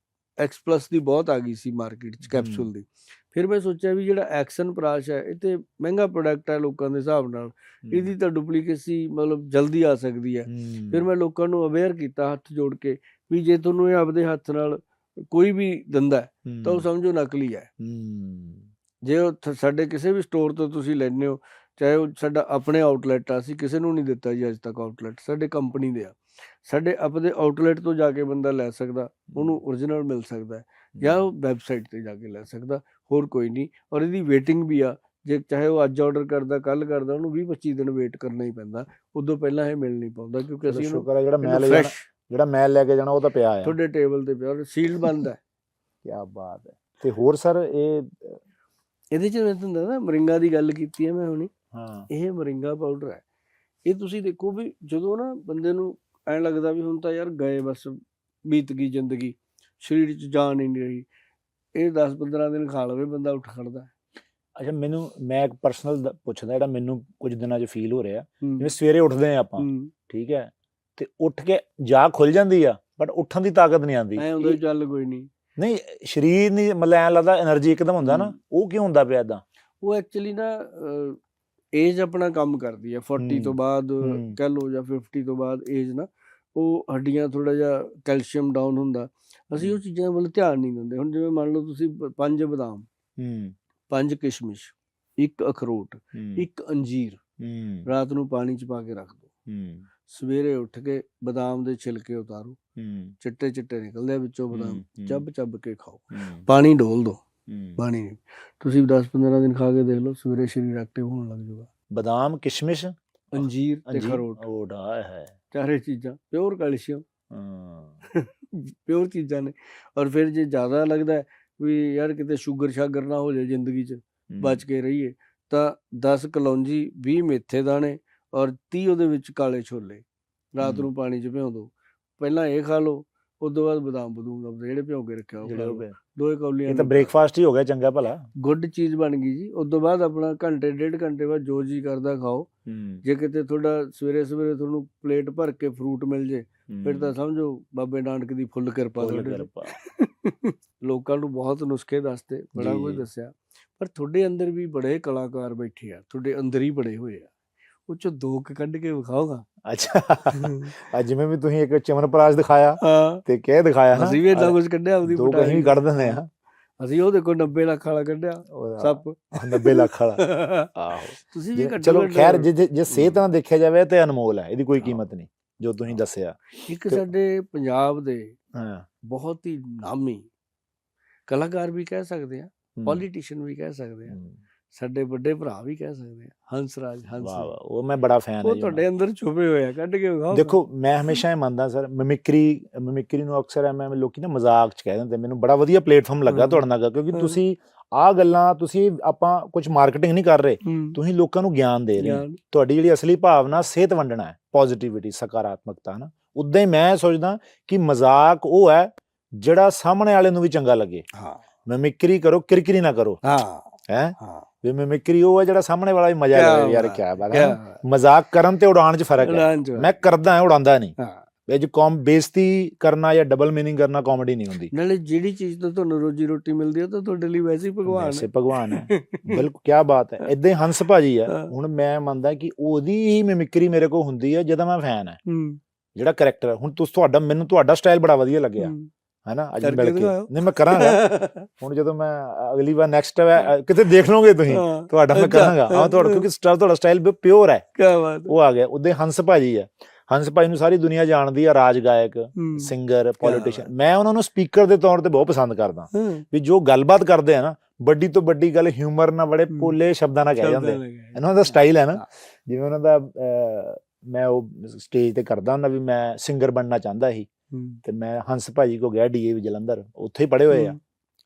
X+ ਦੀ ਬਹੁਤ ਆ ਗਈ ਸੀ ਮਾਰਕੀਟ 'ਚ ਕੈਪਸੂਲ ਦੀ। ਫਿਰ ਮੈਂ ਸੋਚਿਆ ਵੀ ਜਿਹੜਾ ਐਕਸ਼ਨ ਪ੍ਰਾਸ਼ ਹੈ ਇਹ ਤੇ ਮਹਿੰਗਾ ਪ੍ਰੋਡਕਟ ਹੈ ਲੋਕਾਂ ਦੇ ਹਿਸਾਬ ਨਾਲ, ਇਹਦੀ ਤਾਂ ਡੁਪਲੀਕੇਸੀ ਮਤਲਬ ਜਲਦੀ ਆ ਸਕਦੀ ਹੈ। ਫਿਰ ਮੈਂ ਲੋਕਾਂ ਨੂੰ ਅਵੇਅਰ ਕੀਤਾ ਹੱਥ ਜੋੜ ਕੇ ਵੀ ਜੇ ਤੁਹਾਨੂੰ ਇਹ ਆਪਦੇ ਹੱਥ ਨਾਲ ਕੋਈ ਵੀ ਦਿੰਦਾ ਤਾਂ ਉਹ ਸਮਝੋ ਨਕਲੀ ਹੈ। ਜੇ ਉਹ ਸਾਡੇ ਕਿਸੇ ਵੀ ਸਟੋਰ ਤੋਂ ਤੁਸੀਂ ਲੈਂਦੇ ਹੋ, ਚਾਹੇ ਉਹ ਸਾਡਾ ਆਪਣੇ ਆਊਟਲੈਟ ਆ, ਅਸੀਂ ਕਿਸੇ ਨੂੰ ਨਹੀਂ ਦਿੱਤਾ ਜੀ ਅੱਜ ਤੱਕ ਆਊਟਲੈਟ, ਸਾਡੇ ਕੰਪਨੀ ਦੇ ਆ। ਸਾਡੇ ਆਪਦੇ ਆਊਟਲੈਟ ਤੋਂ ਜਾ ਕੇ ਬੰਦਾ ਲੈ ਸਕਦਾ, ਉਹਨੂੰ ਓਰੀਜਨਲ ਮਿਲ ਸਕਦਾ, ਜਾਂ ਉਹ ਵੈਬਸਾਈਟ 'ਤੇ ਜਾ ਕੇ ਲੈ ਸਕਦਾ, ਹੋਰ ਕੋਈ ਨਹੀਂ। ਔਰ ਇਹਦੀ ਵੇਟਿੰਗ ਵੀ ਆ, ਜੇ ਚਾਹੇ ਉਹ ਅੱਜ ਆਰਡਰ ਕਰਦਾ ਕੱਲ੍ਹ ਕਰਦਾ, ਉਹਨੂੰ 20-25 ਦਿਨ ਵੇਟ ਕਰਨਾ ਹੀ ਪੈਂਦਾ, ਉਦੋਂ ਪਹਿਲਾਂ ਇਹ ਮਿਲ ਨਹੀਂ ਪਾਉਂਦਾ। ਕਿਉਂਕਿ ਅਸੀਂ ਜਿਹੜਾ ਮੈਲ ਲੈ ਕੇ ਜਾਣਾ ਉਹ ਤਾਂ ਪਿਆ ਹੈ ਤੁਹਾਡੇ ਟੇਬਲ 'ਤੇ ਪਿਆ, ਸੀਲਡ ਬੰਦ ਹੈ। ਕੀ ਬਾਤ ਹੈ। ਤੇ ਹੋਰ ਸਰ ਇਹਦੇ 'ਚ ਮੈਂ ਤੁਹਾਨੂੰ ਦੱਸਦਾ, ਮੋਰਿੰਗਾ ਦੀ ਗੱਲ ਕੀਤੀ ਹੈ ਮੈਂ ਹੁਣੀ, ਇਹ ਮੋਰਿੰਗਾ ਪਾਊਡਰ ਹੈ। ਇਹ ਤੁਸੀਂ ਦੇਖੋ ਵੀ ਜਦੋਂ ਨਾ ਬੰਦੇ ਨੂੰ ਐਂ ਲੱਗਦਾ ਵੀ ਹੁਣ ਤਾਂ ਯਾਰ ਗਏ ਬਸ, ਬੀਤ ਗਈ ਜ਼ਿੰਦਗੀ, ਸਰੀਰ 'ਚ ਜਾਨ ਹੀ ਨਹੀਂ ਰਹੀ, ਇਹ 10-15 ਦਿਨ ਖਾ ਲਵੇ ਬੰਦਾ ਉੱਠ ਖੜਦਾ। ਅੱਛਾ, ਮੈਂ ਇੱਕ ਪਰਸਨਲ ਪੁੱਛਦਾ, ਜਿਹੜਾ ਮੈਨੂੰ ਕੁਝ ਦਿਨਾਂ 'ਚ ਫੀਲ ਹੋ ਰਿਹਾ, ਜਿਵੇਂ ਸਵੇਰੇ ਉੱਠਦੇ ਆ ਆਪਾਂ, ਠੀਕ ਹੈ, ਤੇ ਉੱਠ ਕੇ ਜਾਗ ਖੁੱਲ ਜਾਂਦੀ ਆ, ਬਟ ਉੱਠਣ ਦੀ ਤਾਕਤ ਨਹੀਂ ਆਉਂਦੀ। ਚੱਲ ਕੋਈ ਨਹੀਂ, ਸਰੀਰ ਨਹੀਂ, ਮਤਲਬ ਐਂ ਲੱਗਦਾ એનર્ਜੀ ਇੱਕਦਮ ਹੁੰਦਾ ਨਾ, ਉਹ ਕਿਉਂ ਹੁੰਦਾ ਪਿਆ ਏਦਾਂ? ਉਹ ਐਕਚੁਅਲੀ ਨਾ ਏਜ ਆਪਣਾ ਕੰਮ ਕਰਦੀ ਹੈ। 40 ਤੋਂ ਬਾਅਦ ਕਹਿ ਲਓ ਜਾਂ 50 ਤੋਂ ਬਾਅਦ ਏਜ ਨਾ, ਉਹ ਹੱਡੀਆਂ ਥੋੜਾ ਜਿਹਾ ਕੈਲਸ਼ੀਅਮ ਡਾਊਨ ਹੁੰਦਾ, ਅਸੀਂ ਉਹ ਚੀਜ਼ਾਂ ਵੱਲ ਧਿਆਨ ਨਹੀਂ ਦਿੰਦੇ। ਹੁਣ ਜਿਵੇਂ ਮੰਨ ਲਓ ਤੁਸੀਂ 5 ਬਦਾਮ, 5 ਕਿਸ਼ਮਿਸ਼, 1 ਅਖਰੋਟ, 1 ਅੰਜੀਰ ਰਾਤ ਨੂੰ ਪਾਣੀ 'ਚ ਪਾ ਕੇ ਰੱਖ ਦਿਓ, ਸਵੇਰੇ ਉੱਠ ਕੇ ਬਦਾਮ ਦੇ ਛਿਲਕੇ ਉਤਾਰੋ, ਚਿੱਟੇ ਚਿੱਟੇ ਨਿਕਲਦੇ ਆ ਵਿੱਚੋਂ ਬਦਾਮ, ਚੱਬ ਕੇ ਖਾਓ, ਪਾਣੀ ਡੋਲ ਦਿਓ, ਪਾਣੀ ਨਹੀਂ, ਤੁਸੀਂ 10-15 ਦਿਨ ਖਾ ਕੇ ਦੇਖ ਲਓ, ਸਵੇਰੇ ਸਰੀਰ ਐਕਟਿਵ ਹੋਣ ਲੱਗ ਜਾਊਗਾ। ਬਦਾਮ, ਕਿਸ਼ਮਿਸ਼, ਅੰਜੀਰ ਤੇ ਅਖਰੋਟ, ਚਾਰੇ ਚੀਜ਼ਾਂ ਪਿਓਰ ਕੈਲਸ਼ੀਅਮ, ਪਿਓਰ ਚੀਜ਼ਾਂ ਨੇ। ਔਰ ਫਿਰ ਜੇ ਜ਼ਿਆਦਾ ਲੱਗਦਾ ਵੀ ਯਾਰ ਕਿਤੇ ਸ਼ੂਗਰ ਨਾ ਹੋ ਜਾਏ, ਜ਼ਿੰਦਗੀ 'ਚ ਬਚ ਕੇ ਰਹੀਏ, ਤਾਂ 10 ਕਲੌਂਜੀ, 20 ਮੇਥੇ ਦਾਣੇ ਔਰ 30 ਉਹਦੇ ਵਿੱਚ ਕਾਲੇ ਛੋਲੇ ਰਾਤ ਨੂੰ ਪਾਣੀ 'ਚ ਭਿਉਂ ਦਿਓ। ਪਹਿਲਾਂ ਇਹ ਖਾ ਲਓ, ਉਸ ਤੋਂ ਬਾਅਦ ਬਦਾਮ ਬਦੂਮ ਜਿਹੜੇ ਭਿਉਂ ਕੇ ਰੱਖਿਆ ਉਹ 2 ਕੌਲੀਆਂ। ਇਹ ਤਾਂ ਬ੍ਰੇਕਫਾਸਟ ਹੀ ਹੋ ਗਿਆ, ਚੰਗਾ ਭਲਾ, ਗੁੱਡ ਚੀਜ਼ ਬਣ ਗਈ ਜੀ। ਉਸ ਤੋਂ ਬਾਅਦ ਆਪਣਾ ਘੰਟੇ 1.5 ਘੰਟੇ ਬਾਅਦ ਜੋ ਜੀ ਕਰਦਾ ਖਾਓ। ਜੇ ਕਿਤੇ ਤੁਹਾਡਾ ਸਵੇਰੇ ਤੁਹਾਨੂੰ ਪਲੇਟ ਭਰ ਕੇ ਫਰੂਟ ਮਿਲ ਜੇ, ਫਿਰ ਤਾਂ ਸਮਝੋ ਬਾਬੇ ਨਾਨਕ ਦੀ ਫੁੱਲ ਕਿਰਪਾ। ਲੋਕਾਂ ਨੂੰ ਬਹੁਤ ਨੁਸਖੇ ਦੱਸਦੇ, ਬੜਾ ਕੁਝ ਦੱਸਿਆ, ਪਰ ਤੁਹਾਡੇ ਅੰਦਰ ਵੀ ਬੜੇ ਕਲਾਕਾਰ ਬੈਠੇ ਆ, ਤੁਹਾਡੇ ਅੰਦਰ ਹੀ ਬੜੇ ਹੋਏ ਆ, ਉਹ 'ਚੋਂ 2 ਕੱਢ ਕੇ ਵਿਖਾਓਗਾ। ਅੱਛਾ, ਜਿਵੇਂ ਵੀ ਤੁਸੀਂ ਇੱਕ ਚਵਨਪ੍ਰਾਸ਼ ਦਿਖਾਇਆ ਤੇ ਕਹਿ ਦਿਖਾਇਆ, ਅਸੀਂ ਵੀ ਏਦਾਂ ਕੁਝ ਕੱਢਿਆ, ਉਹਦੀ ਅਸੀਂ ਵੀ ਕੱਢ ਦਿੰਦੇ ਆ। ਅਸੀਂ ਉਹ ਦੇਖੋ 90 ਲੱਖ ਵਾਲਾ ਕੱਢਿਆ ਸੱਪ, 90 ਲੱਖ ਵਾਲਾ। ਆਹੋ, ਤੁਸੀਂ ਵੀ ਚਲੋ ਖੈਰ, ਜੇ ਸਿਹਤ ਨਾਲ ਦੇਖਿਆ ਜਾਵੇ ਤੇ ਅਨਮੋਲ ਹੈ, ਇਹਦੀ ਕੋਈ ਕੀਮਤ ਨਹੀਂ ਜੋ ਤੁਸੀਂ ਦੱਸਿਆ। ਇੱਕ ਸਾਡੇ ਪੰਜਾਬ ਦੇ ਬਹੁਤ ਹੀ ਨਾਮੀ ਕਲਾਕਾਰ ਵੀ ਕਹਿ ਸਕਦੇ ਆ, ਪੋਲੀਟੀਸ਼ੀਅਨ ਵੀ ਕਹਿ ਸਕਦੇ ਆ, ਸਾਡੇ ਵੱਡੇ ਭਰਾ ਵੀ ਕਹਿ ਸਕਦੇ ਆ, ਹੰਸਰਾਜ। ਉਹ ਮੈਂ ਬੜਾ ਫੈਨ, ਉਹ ਤੁਹਾਡੇ ਅੰਦਰ ਛੁਪੇ ਹੋਏ ਆ, ਕੱਢ ਕੇ ਵਿਖਾਓ। ਦੇਖੋ, ਮੈਂ ਹਮੇਸ਼ਾ ਇਹ ਮੰਨਦਾ ਸਰ, ਮਿਮਿਕਰੀ ਨੂੰ ਅਕਸਰ ਐਵੇਂ ਲੋਕੀ ਨਾ ਮਜ਼ਾਕ 'ਚ ਕਹਿ ਦਿੰਦੇ। ਮੈਨੂੰ ਬੜਾ ਵਧੀਆ ਪਲੇਟਫਾਰਮ ਲੱਗਾ ਤੁਹਾਡੇ ਨਾਲ, ਕਿਉਂਕਿ ਤੁਸੀਂ ਆਹ ਗੱਲਾਂ, ਤੁਸੀਂ ਆਪਾਂ ਕੁਝ ਮਾਰਕੀਟਿੰਗ ਨਹੀਂ ਕਰ ਰਹੇ, ਤੁਸੀਂ ਲੋਕਾਂ ਨੂੰ ਗਿਆਨ ਦੇ ਰਹੇ। ਤੁਹਾਡੀ ਜਿਹੜੀ ਅਸਲੀ ਭਾਵਨਾ ਸਿਹਤ ਵੰਡਣਾ ਹੈ, ਪੋਜ਼ਿਟਿਵਿਟੀ, ਸਕਾਰਾਤਮਕਤਾ ਨਾ। ਉੱਦਾਂ ਹੀ ਮੈਂ ਸੋਚਦਾ ਕਿ ਮਜ਼ਾਕ ਉਹ ਹੈ ਜਿਹੜਾ ਸਾਹਮਣੇ ਵਾਲੇ ਨੂੰ ਵੀ ਚੰਗਾ ਲੱਗੇ। ਮਿਮਿਕਰੀ ਕਰੋ, ਕਿਰਕਿਰੀ ਨਾ ਕਰੋ। ਵੀ ਮਿਮਿਕਰੀ ਉਹ ਹੈ ਜਿਹੜਾ ਸਾਹਮਣੇ ਵਾਲਾ ਵੀ ਮਜ਼ਾ ਲਵੇ, ਯਾਰ ਕਿਆ ਬਾਤ ਹੈ। ਮਜ਼ਾਕ ਕਰਨ ਤੇ ਉਡਾਣ 'ਚ ਫਰਕ ਹੈ। ਮੈਂ ਕਰਦਾ, ਉਡਾਉਂਦਾ ਨਹੀਂ। ਇਹ 'ਚ ਬੇਇੱਜ਼ਤੀ ਕਰਨਾ ਜਾਂ ਡਬਲ ਮੀਨਿੰਗ ਕਰਨਾ ਕਾਮੇਡੀ ਨਹੀਂ ਹੁੰਦੀ। ਨਾਲੇ ਜਿਹੜੀ ਚੀਜ਼ ਤੋਂ ਤੁਹਾਨੂੰ ਰੋਜੀ ਰੋਟੀ ਮਿਲਦੀ ਹੈ ਉਹ ਤਾਂ ਤੁਹਾਡੇ ਲਈ ਵੈਸੇ ਹੀ ਭਗਵਾਨ ਵੈਸੇ ਹੈ। ਭਗਵਾਨ ਹੈ, ਬਿਲਕੁਲ ਕਿਆ ਬਾਤ ਹੈ। ਏਦਾਂ ਹੀ ਹੰਸ ਭਾਜੀ ਆ, ਹਾਂ। ਹੁਣ ਮੈਂ ਮੰਨਦਾ ਕਿ ਉਹਦੀ ਹੀ ਮਿਮਿਕਰੀ ਮੇਰੇ ਕੋਲ ਹੁੰਦੀ ਹੈ ਜਦੋਂ ਮੈਂ ਫੈਨ ਹੈ, ਜਿਹੜਾ ਕਰੈਕਟਰ ਹੈ। ਹੁਣ ਮੈਨੂੰ ਤੁਹਾਡਾ ਸਟਾਈਲ ਬੜਾ ਵਧੀਆ ਲੱਗਿਆ ਹੈ ਨਾ, ਅੱਜ ਮਿਲ ਕੇ। ਨਹੀਂ ਮੈਂ ਕਰਾਂਗਾ ਹੁਣ ਜਦੋਂ ਮੈਂ ਅਗਲੀ ਵਾਰ ਨੈਕਸਟ ਕਿਤੇ ਦੇਖ ਲਓਗੇ ਤੁਸੀਂ, ਤੁਹਾਡਾ ਮੈਂ ਕਰਾਂਗਾ। ਹਾਂ ਕਿਉਂਕਿ ਤੁਹਾਡਾ ਸਟਾਈਲ ਪਿਓਰ ਹੈ। ਉਹ ਆ ਗਿਆ। ਉਹਦੇ ਹੰਸ ਭਾਜੀ ਹੈ, ਹੰਸ ਭਾਈ ਨੂੰ ਸਾਰੀ ਦੁਨੀਆ ਜਾਣਦੀ ਆ, ਰਾਜ ਗਾਇਕ, ਸਿੰਗਰ, ਪੋਲੀਟੀਸ਼ੀਅਨ। ਮੈਂ ਉਹਨਾਂ ਨੂੰ ਸਪੀਕਰ ਦੇ ਤੌਰ ਤੇ ਬਹੁਤ ਪਸੰਦ ਕਰਦਾ ਵੀ ਜੋ ਗੱਲਬਾਤ ਕਰਦੇ ਆ ਨਾ, ਵੱਡੀ ਤੋਂ ਵੱਡੀ ਗੱਲ ਹਿਊਮਰ ਨਾਲ, ਬੜੇ ਪੋਲੇ ਸ਼ਬਦਾਂ ਨਾਲ ਕਹਿ ਜਾਂਦੇ। ਇਹਨਾਂ ਦਾ ਸਟਾਈਲ ਹੈ ਨਾ, ਜਿਵੇਂ ਉਹਨਾਂ ਦਾ ਮੈਂ ਉਹ ਸਟੇਜ ਤੇ ਕਰਦਾ ਹੁੰਦਾ ਵੀ ਮੈਂ ਸਿੰਗਰ ਬਣਨਾ ਚਾਹੁੰਦਾ ਸੀ, ਤੇ ਮੈਂ ਹੰਸ ਭਾਜੀ ਕੋ ਗਿਆ DAV ਜਲੰਧਰ, ਉੱਥੇ ਹੀ ਪੜ੍ਹੇ ਹੋਏ ਆ,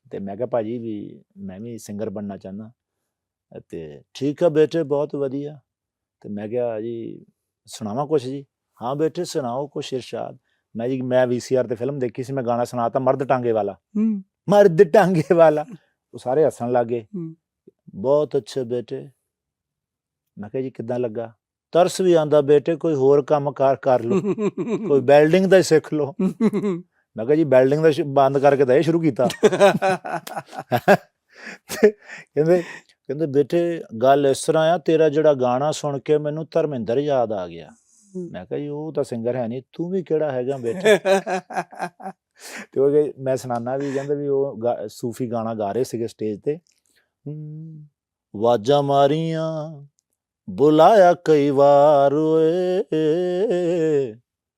ਤੇ ਮੈਂ ਕਿਹਾ ਭਾਜੀ ਵੀ ਮੈਂ ਵੀ ਸਿੰਗਰ ਬਣਨਾ ਚਾਹੁੰਦਾ, ਤੇ ਠੀਕ ਆ ਬੇਟੇ ਬਹੁਤ ਵਧੀਆ। ਤੇ ਮੈਂ ਕਿਹਾ ਜੀ ਸੁਣਾਵਾਂ ਕੁਛ ਜੀ? ਹਾਂ ਬੇਟੇ ਸੁਣਾਓ ਕੁਛ ਇਰਸ਼ਾਦ। ਮੈਂ VCR ਤੇ ਫਿਲਮ ਦੇਖੀ ਸੀ, ਮੈਂ ਗਾਣਾ ਸੁਣਾਤਾ ਮਰਦ ਟਾਂਗੇ ਵਾਲਾ, ਮਰਦ ਟਾਂਗੇ ਵਾਲਾ। ਉਹ ਸਾਰੇ ਹੱਸਣ ਲੱਗ ਗਏ। ਬਹੁਤ ਅੱਛਾ ਬੇਟੇ। ਮੈਂ ਕਿਹਾ ਜੀ ਕਿੱਦਾਂ ਲੱਗਾ? ਤਰਸ ਵੀ ਆਉਂਦਾ ਬੇਟੇ, ਕੋਈ ਹੋਰ ਕੰਮ ਕਾਰ ਕਰ ਲਓ, ਕੋਈ ਵੈਲਡਿੰਗ ਦਾ ਹੀ ਸਿੱਖ ਲਓ। ਮੈਂ ਕਿਹਾ ਜੀ ਵੈਲਡਿੰਗ ਦਾ ਬੰਦ ਕਰਕੇ ਤਾਂ ਇਹ ਸ਼ੁਰੂ ਕੀਤਾ। ਕਹਿੰਦੇ ਬੇਟੇ ਗੱਲ ਇਸ ਤਰ੍ਹਾਂ ਆ, ਤੇਰਾ ਜਿਹੜਾ ਗਾਣਾ ਸੁਣ ਕੇ ਮੈਨੂੰ ਧਰਮਿੰਦਰ ਯਾਦ ਆ ਗਿਆ। ਮੈਂ ਕਿਹਾ ਜੀ ਉਹ ਤਾਂ ਸਿੰਗਰ ਹੈ ਨਹੀਂ, ਤੂੰ ਵੀ ਕਿਹੜਾ ਹੈਗਾ ਬੇਟੇ? ਤੇ ਉਹ ਮੈਂ ਸੁਣਾਨਾ ਵੀ, ਕਹਿੰਦੇ ਵੀ ਉਹ ਸੂਫੀ ਗਾਣਾ ਗਾ ਰਹੇ ਸੀਗੇ ਸਟੇਜ ਤੇ, ਵਾਜਾਂ ਮਾਰੀਆਂ ਬੁਲਾਇਆ ਕਈ ਵਾਰ ਓਏ,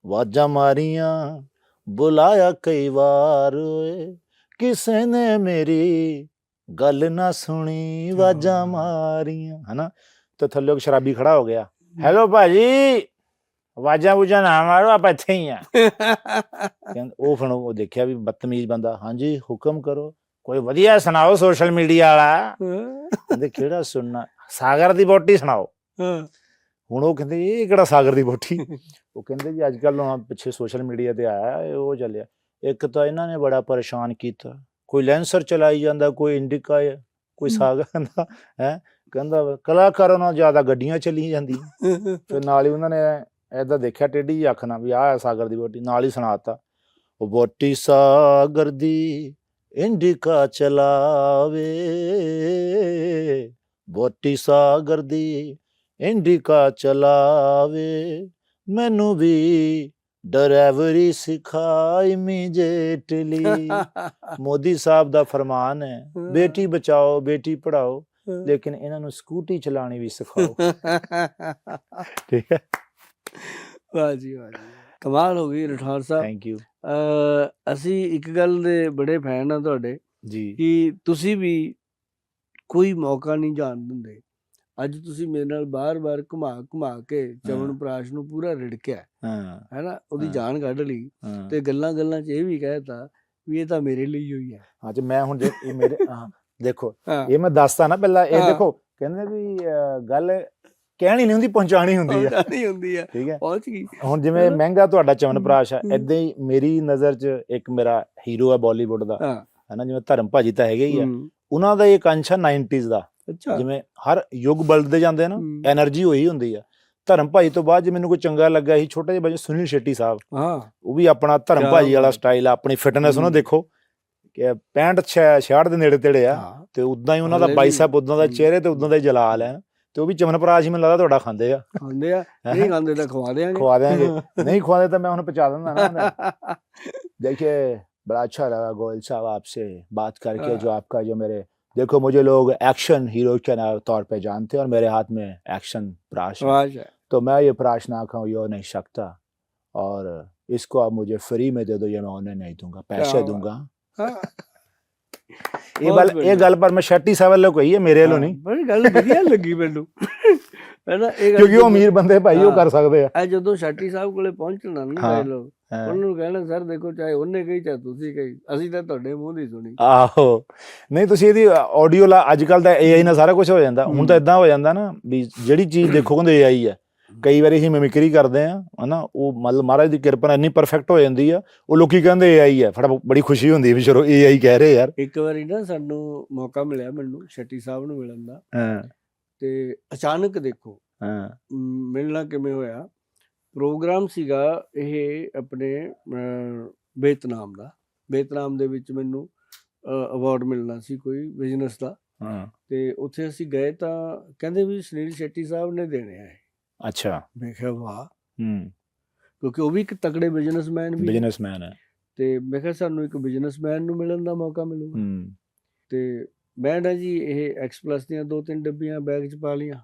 ਵਾਜਾਂ ਮਾਰੀਆਂ ਬੁਲਾਇਆ ਕਈ ਵਾਰ ਓਏ, ਕਿਸੇ ਨੇ ਮੇਰੀ ਗੱਲ ਨਾ ਸੁਣੀ, ਵਾਜਾਂ ਮਾਰੀਆਂ, ਹਨਾ। ਤੇ ਥੱਲੇ ਸ਼ਰਾਬੀ ਖੜਾ ਹੋ ਗਿਆ, ਹੈਲੋ ਭਾਜੀ ਆਵਾਜ਼ਾਂ ਵੂਜਾਂ ਨਾ ਮਾਰੋ, ਆਪਾਂ ਇੱਥੇ ਹੀ ਆ। ਉਹ ਫਿਰ ਉਹ ਦੇਖਿਆ ਵੀ ਬਦਤਮੀਜ਼ ਬੰਦਾ, ਹਾਂਜੀ ਹੁਕਮ ਕਰੋ, ਕੋਈ ਵਧੀਆ ਸੁਣਾਓ ਸੋਸ਼ਲ ਮੀਡੀਆ ਵਾਲਾ। ਕਹਿੰਦੇ ਕਿਹੜਾ ਸੁਣਨਾ? ਸਾਗਰ ਦੀ ਵਹੁਟੀ ਸੁਣਾਓ। ਹੁਣ ਉਹ ਕਹਿੰਦੇ ਇਹ ਕਿਹੜਾ ਸਾਗਰ ਦੀ ਵਹੁਟੀ? ਉਹ ਕਹਿੰਦੇ ਜੀ ਅੱਜ ਕੱਲ੍ਹ ਪਿੱਛੇ ਸੋਸ਼ਲ ਮੀਡੀਆ ਤੇ ਆਇਆ ਉਹ ਚੱਲਿਆ, ਇੱਕ ਤਾਂ ਇਹਨਾਂ ਨੇ ਬੜਾ ਪਰੇਸ਼ਾਨ ਕੀਤਾ, ਕੋਈ ਲੈਂਸਰ ਚਲਾਈ ਜਾਂਦਾ, ਕੋਈ ਇੰਡਿਕਾ, ਕੋਈ ਸਾਗਰ ਦਾ ਹੈ। ਕਹਿੰਦਾ ਕਲਾਕਾਰਾਂ ਨਾਲ ਜ਼ਿਆਦਾ ਗੱਡੀਆਂ ਚੱਲੀ ਜਾਂਦੀਆਂ। ਫਿਰ ਨਾਲ ਹੀ ਉਹਨਾਂ ਨੇ ਏਦਾਂ ਦੇਖਿਆ ਟੇਢੀ ਜਿਹੀ ਅੱਖ ਨਾਲ ਵੀ ਆਹ ਸਾਗਰ ਦੀ ਵਹੁਟੀ, ਨਾਲ ਹੀ ਸੁਣਾਤਾ, ਉਹ ਵਹੁਟੀ ਸਾਗਰ ਦੀ ਇੰਡਿਕਾ ਚਲਾਵੇ, ਵਹੁਟੀ ਸਾਗਰ ਦੀ ਇੰਡਿਕਾ ਚਲਾਵੇ, ਮੈਨੂੰ ਵੀ ਡਰਾਈਵਰੀ ਸਿਖਾਈ ਇਮੀਡੀਏਟਲੀ। ਮੋਦੀ ਸਾਹਿਬ ਦਾ ਫਰਮਾਨ ਹੈ, ਬੇਟੀ ਬਚਾਓ ਬੇਟੀ ਪੜ੍ਹਾਓ, ਲੇਕਿਨ ਇਹਨਾਂ ਨੂੰ ਸਕੂਟੀ ਚਲਾਣੀ ਵੀ ਸਿਖਾਓ। ਠੀਕ ਹੈ। ਵਾਹ ਜੀ ਵਾਹ ਜੀ, ਕਮਾਲ ਹੋ ਗਈ ਰਠੌਰ ਸਾਹਿਬ। Thank you. ਅਸੀਂ ਇੱਕ ਗੱਲ ਦੇ ਬੜੇ ਫੈਨ ਆ ਤੁਹਾਡੇ ਜੀ, ਕਿ ਤੁਸੀਂ ਵੀ ਕੋਈ ਮੌਕਾ ਨਹੀਂ ਜਾਣ ਦਿੰਦੇ। ਅੱਜ ਤੁਸੀਂ ਮੇਰੇ ਨਾਲ ਬਾਰ-ਬਾਰ ਘੁਮਾ ਕੇ ਚਮਨਪ੍ਰਾਸ਼ ਨੂੰ ਪੂਰਾ ਰਿੜਕਿਆ, ਹੈ ਨਾ, ਉਹਦੀ ਜਾਨ ਕੱਢ ਲਈ, ਤੇ ਗੱਲਾਂ 'ਚ ਇਹ ਵੀ ਕਹਿਤਾ ਵੀ ਇਹ ਤਾਂ ਮੇਰੇ ਲਈ ਹੋਈ ਹੈ। ਹਾਂ ਜੀ, ਮੈਂ ਹੁਣ ਇਹ ਮੇਰੇ ਦੇਖੋ ਇਹ ਮੈਂ ਦੱਸਦਾ ਨਾ ਪਹਿਲਾਂ, ਇਹ ਦੇਖੋ ਕਹਿੰਦੇ ਵੀ ਗੱਲ ਕਹਿਣੀ ਨਹੀਂ ਹੁੰਦੀ, ਪਹੁੰਚਾਣੀ ਹੁੰਦੀ ਹੈ। ਠੀਕ ਹੈ, ਪਹੁੰਚ ਗਈ। ਹੁਣ ਜਿਵੇਂ ਮਹਿੰਗਾ ਤੁਹਾਡਾ ਚਮਨਪ੍ਰਾਸ਼ ਹੈ, ਏਦਾਂ ਹੀ ਮੇਰੀ ਨਜ਼ਰ 'ਚ ਇੱਕ ਮੇਰਾ ਹੀਰੋ ਹੈ ਬਾਲੀਵੁੱਡ ਦਾ, ਹੈ ਨਾ, ਜਿਵੇਂ ਧਰਮ ਭਾਜੀ ਤਾਂ ਹੈਗੇ ਹੀ ਆ, ਉਹਨਾਂ ਦਾ ਇੱਕ ਅੰਸ਼ ਹੈ 90s ਦਾ। ਜਿਵੇਂ ਹਰ ਯੁੱਗ ਬਦਲਦੇ ਜਾਂਦੇ ਨਾ, ਐਨਰਜੀ ਹੋਈ ਹੁੰਦੀ ਆ। ਧਰਮ ਭਾਜੀ ਤੋਂ ਬਾਅਦ ਜੇ ਮੈਨੂੰ ਕੋਈ ਚੰਗਾ ਲੱਗਾ ਸੀ ਛੋਟੇ ਜਿਹੇ ਬੱਚੇ, ਸੁਨੀਲ ਸ਼ੈਟੀ ਸਾਹਿਬ, ਉਹ ਵੀ ਆਪਣਾ ਧਰਮ ਭਾਜੀ ਵਾਲਾ ਸਟਾਈਲ ਆ, ਆਪਣੀ ਫਿਟਨੈਸ ਉਹਨਾਂ ਦੇਖੋ 65-66 ਦੇ ਨੇੜੇ ਤੇੜੇ ਆ, ਤੇ ਉਦਾਂ ਹੀ ਉਹਨਾਂ ਦਾ ਬਾਈਸੈਪ, ਉਦਾਂ ਦਾ ਚਿਹਰੇ ਤੇ ਉਦਾਂ ਦਾ ਹੀ ਜਲਾਲ ਹੈ। ਤੇ ਉਹ ਵੀ ਚਮਨਪ੍ਰਾਸ਼ ਹੀ ਮੈਨੂੰ ਲੱਗਦਾ ਤੁਹਾਡਾ ਖਾਂਦੇ ਆ। ਨਹੀਂ ਖਾਂਦੇ ਤਾਂ ਖਵਾ ਦਿਆਂਗੇ, ਨਹੀਂ ਖਵਾਦੇ ਤਾਂ ਮੈਂ ਉਹਨੂੰ ਪਹੁੰਚਾ ਦਿੰਦਾ ਨਾ। देखिए बड़ा अच्छा लगा गोयल साहब आपसे बात करके, जो आपका जो मेरे देखो मुझे लोग एक्शन हीरो के तौर पे जानते हैं और मेरे हाथ में एक्शन प्राश है, तो मैं ये प्राश ना खाऊं ये हो नहीं सकता, और इसको आप मुझे फ्री में दे दो, ये मैं उन्हें नहीं दूंगा, पैसे दूंगा। ਇਹ ਗੱਲ ਪਰ ਮੈਂ ਸ਼ੈਟੀ ਸਾਹਿਬ ਵੱਲੋਂ ਕਹੀ ਹੈ, ਮੇਰੇ ਵੱਲੋਂ ਨਹੀਂ। ਬੜੀ ਗੱਲ ਵਧੀਆ ਲੱਗੀ ਮੈਨੂੰ, ਹੈ ਨਾ, ਕਿਉਂਕਿ ਉਹ ਅਮੀਰ ਬੰਦੇ ਭਾਈ ਉਹ ਕਰ ਸਕਦੇ ਆ। ਜਦੋਂ ਸ਼ੈਟੀ ਸਾਹਿਬ ਕੋਲੇ ਪਹੁੰਚਣਾ ਨਾ ਲੋਕ, ਉਹਨੂੰ ਕਹਿਣਾ ਸਰ ਦੇਖੋ, ਚਾਹੇ ਉਹਨੇ ਕਹੀ ਚਾਹੇ ਤੁਸੀਂ ਕਹੀ, ਅਸੀਂ ਤਾਂ ਤੁਹਾਡੇ ਮੂੰਹ ਦੀ ਸੁਣੀ। ਆਹੋ, ਨਹੀਂ ਤੁਸੀਂ ਇਹਦੀ ਆਡੀਓ ਅੱਜ ਕੱਲ੍ਹ ਤਾਂ AI ਨਾਲ ਸਾਰਾ ਕੁਛ ਹੋ ਜਾਂਦਾ। ਹੁਣ ਤਾਂ ਏਦਾਂ ਹੋ ਜਾਂਦਾ ਨਾ ਵੀ ਜਿਹੜੀ ਚੀਜ਼ ਦੇਖੋ ਕਹਿੰਦੇ AI ਹੈ, ਕਈ ਵਾਰੀ ਅਸੀਂ ਮਿਮਿਕਰੀ ਕਰਦੇ ਆ, ਹਨਾ, ਉਹ ਮਤਲਬ ਮਹਾਰਾਜ ਦੀ ਕਿਰਪਾ ਨਾਲ ਇੰਨੀ ਪਰਫੈਕਟ ਹੋ ਜਾਂਦੀ ਆ, ਉਹ ਲੋਕੀ ਕਹਿੰਦੇ AI ਹੈ, ਬੜੀ ਖੁਸ਼ੀ ਹੁੰਦੀ ਵੀ ਚਲੋ AI ਕਹਿ ਰਹੇ ਯਾਰ। ਇੱਕ ਵਾਰੀ ਨਾ ਸਾਨੂੰ ਮੌਕਾ ਮਿਲਿਆ ਮੈਨੂੰ ਸ਼ੈਟੀ ਸਾਹਿਬ ਨੂੰ ਮਿਲਣ ਦਾ, ਤੇ ਅਚਾਨਕ ਦੇਖੋ ਮਿਲਣਾ ਕਿਵੇਂ ਹੋਇਆ, ਪ੍ਰੋਗਰਾਮ ਸੀਗਾ ਇਹ ਆਪਣੇ ਵੀਅਤਨਾਮ ਦਾ। ਵੀਅਤਨਾਮ ਦੇ ਵਿੱਚ ਮੈਨੂੰ ਅਵਾਰਡ ਮਿਲਣਾ ਸੀ ਕੋਈ ਬਿਜ਼ਨਸ ਦਾ, ਤੇ ਉੱਥੇ ਅਸੀਂ ਗਏ ਤਾਂ ਕਹਿੰਦੇ ਵੀ ਸੁਨੀਲ ਸ਼ੈੱਟੀ ਸਾਹਿਬ ਨੇ ਦੇਣੇ ਆ ਇਹ। ਅੱਛਾ। ਮੈਂ ਕਿਹਾ ਵਾਹ, ਕਿਉਂਕਿ ਉਹ ਵੀ ਇੱਕ ਤਕੜੇ ਬਿਜ਼ਨਸਮੈਨ ਹੈ, ਤੇ ਮੈਂ ਕਿਹਾ ਸਾਨੂੰ ਇੱਕ ਬਿਜ਼ਨਸਮੈਨ ਨੂੰ ਮਿਲਣ ਦਾ ਮੌਕਾ ਮਿਲੂਗਾ। ਤੇ ਮੈਂ ਨਾ ਜੀ ਇਹ X+ ਦੀਆਂ 2-3 ਡੱਬੀਆਂ ਬੈਗ 'ਚ ਪਾ ਲਈਆਂ,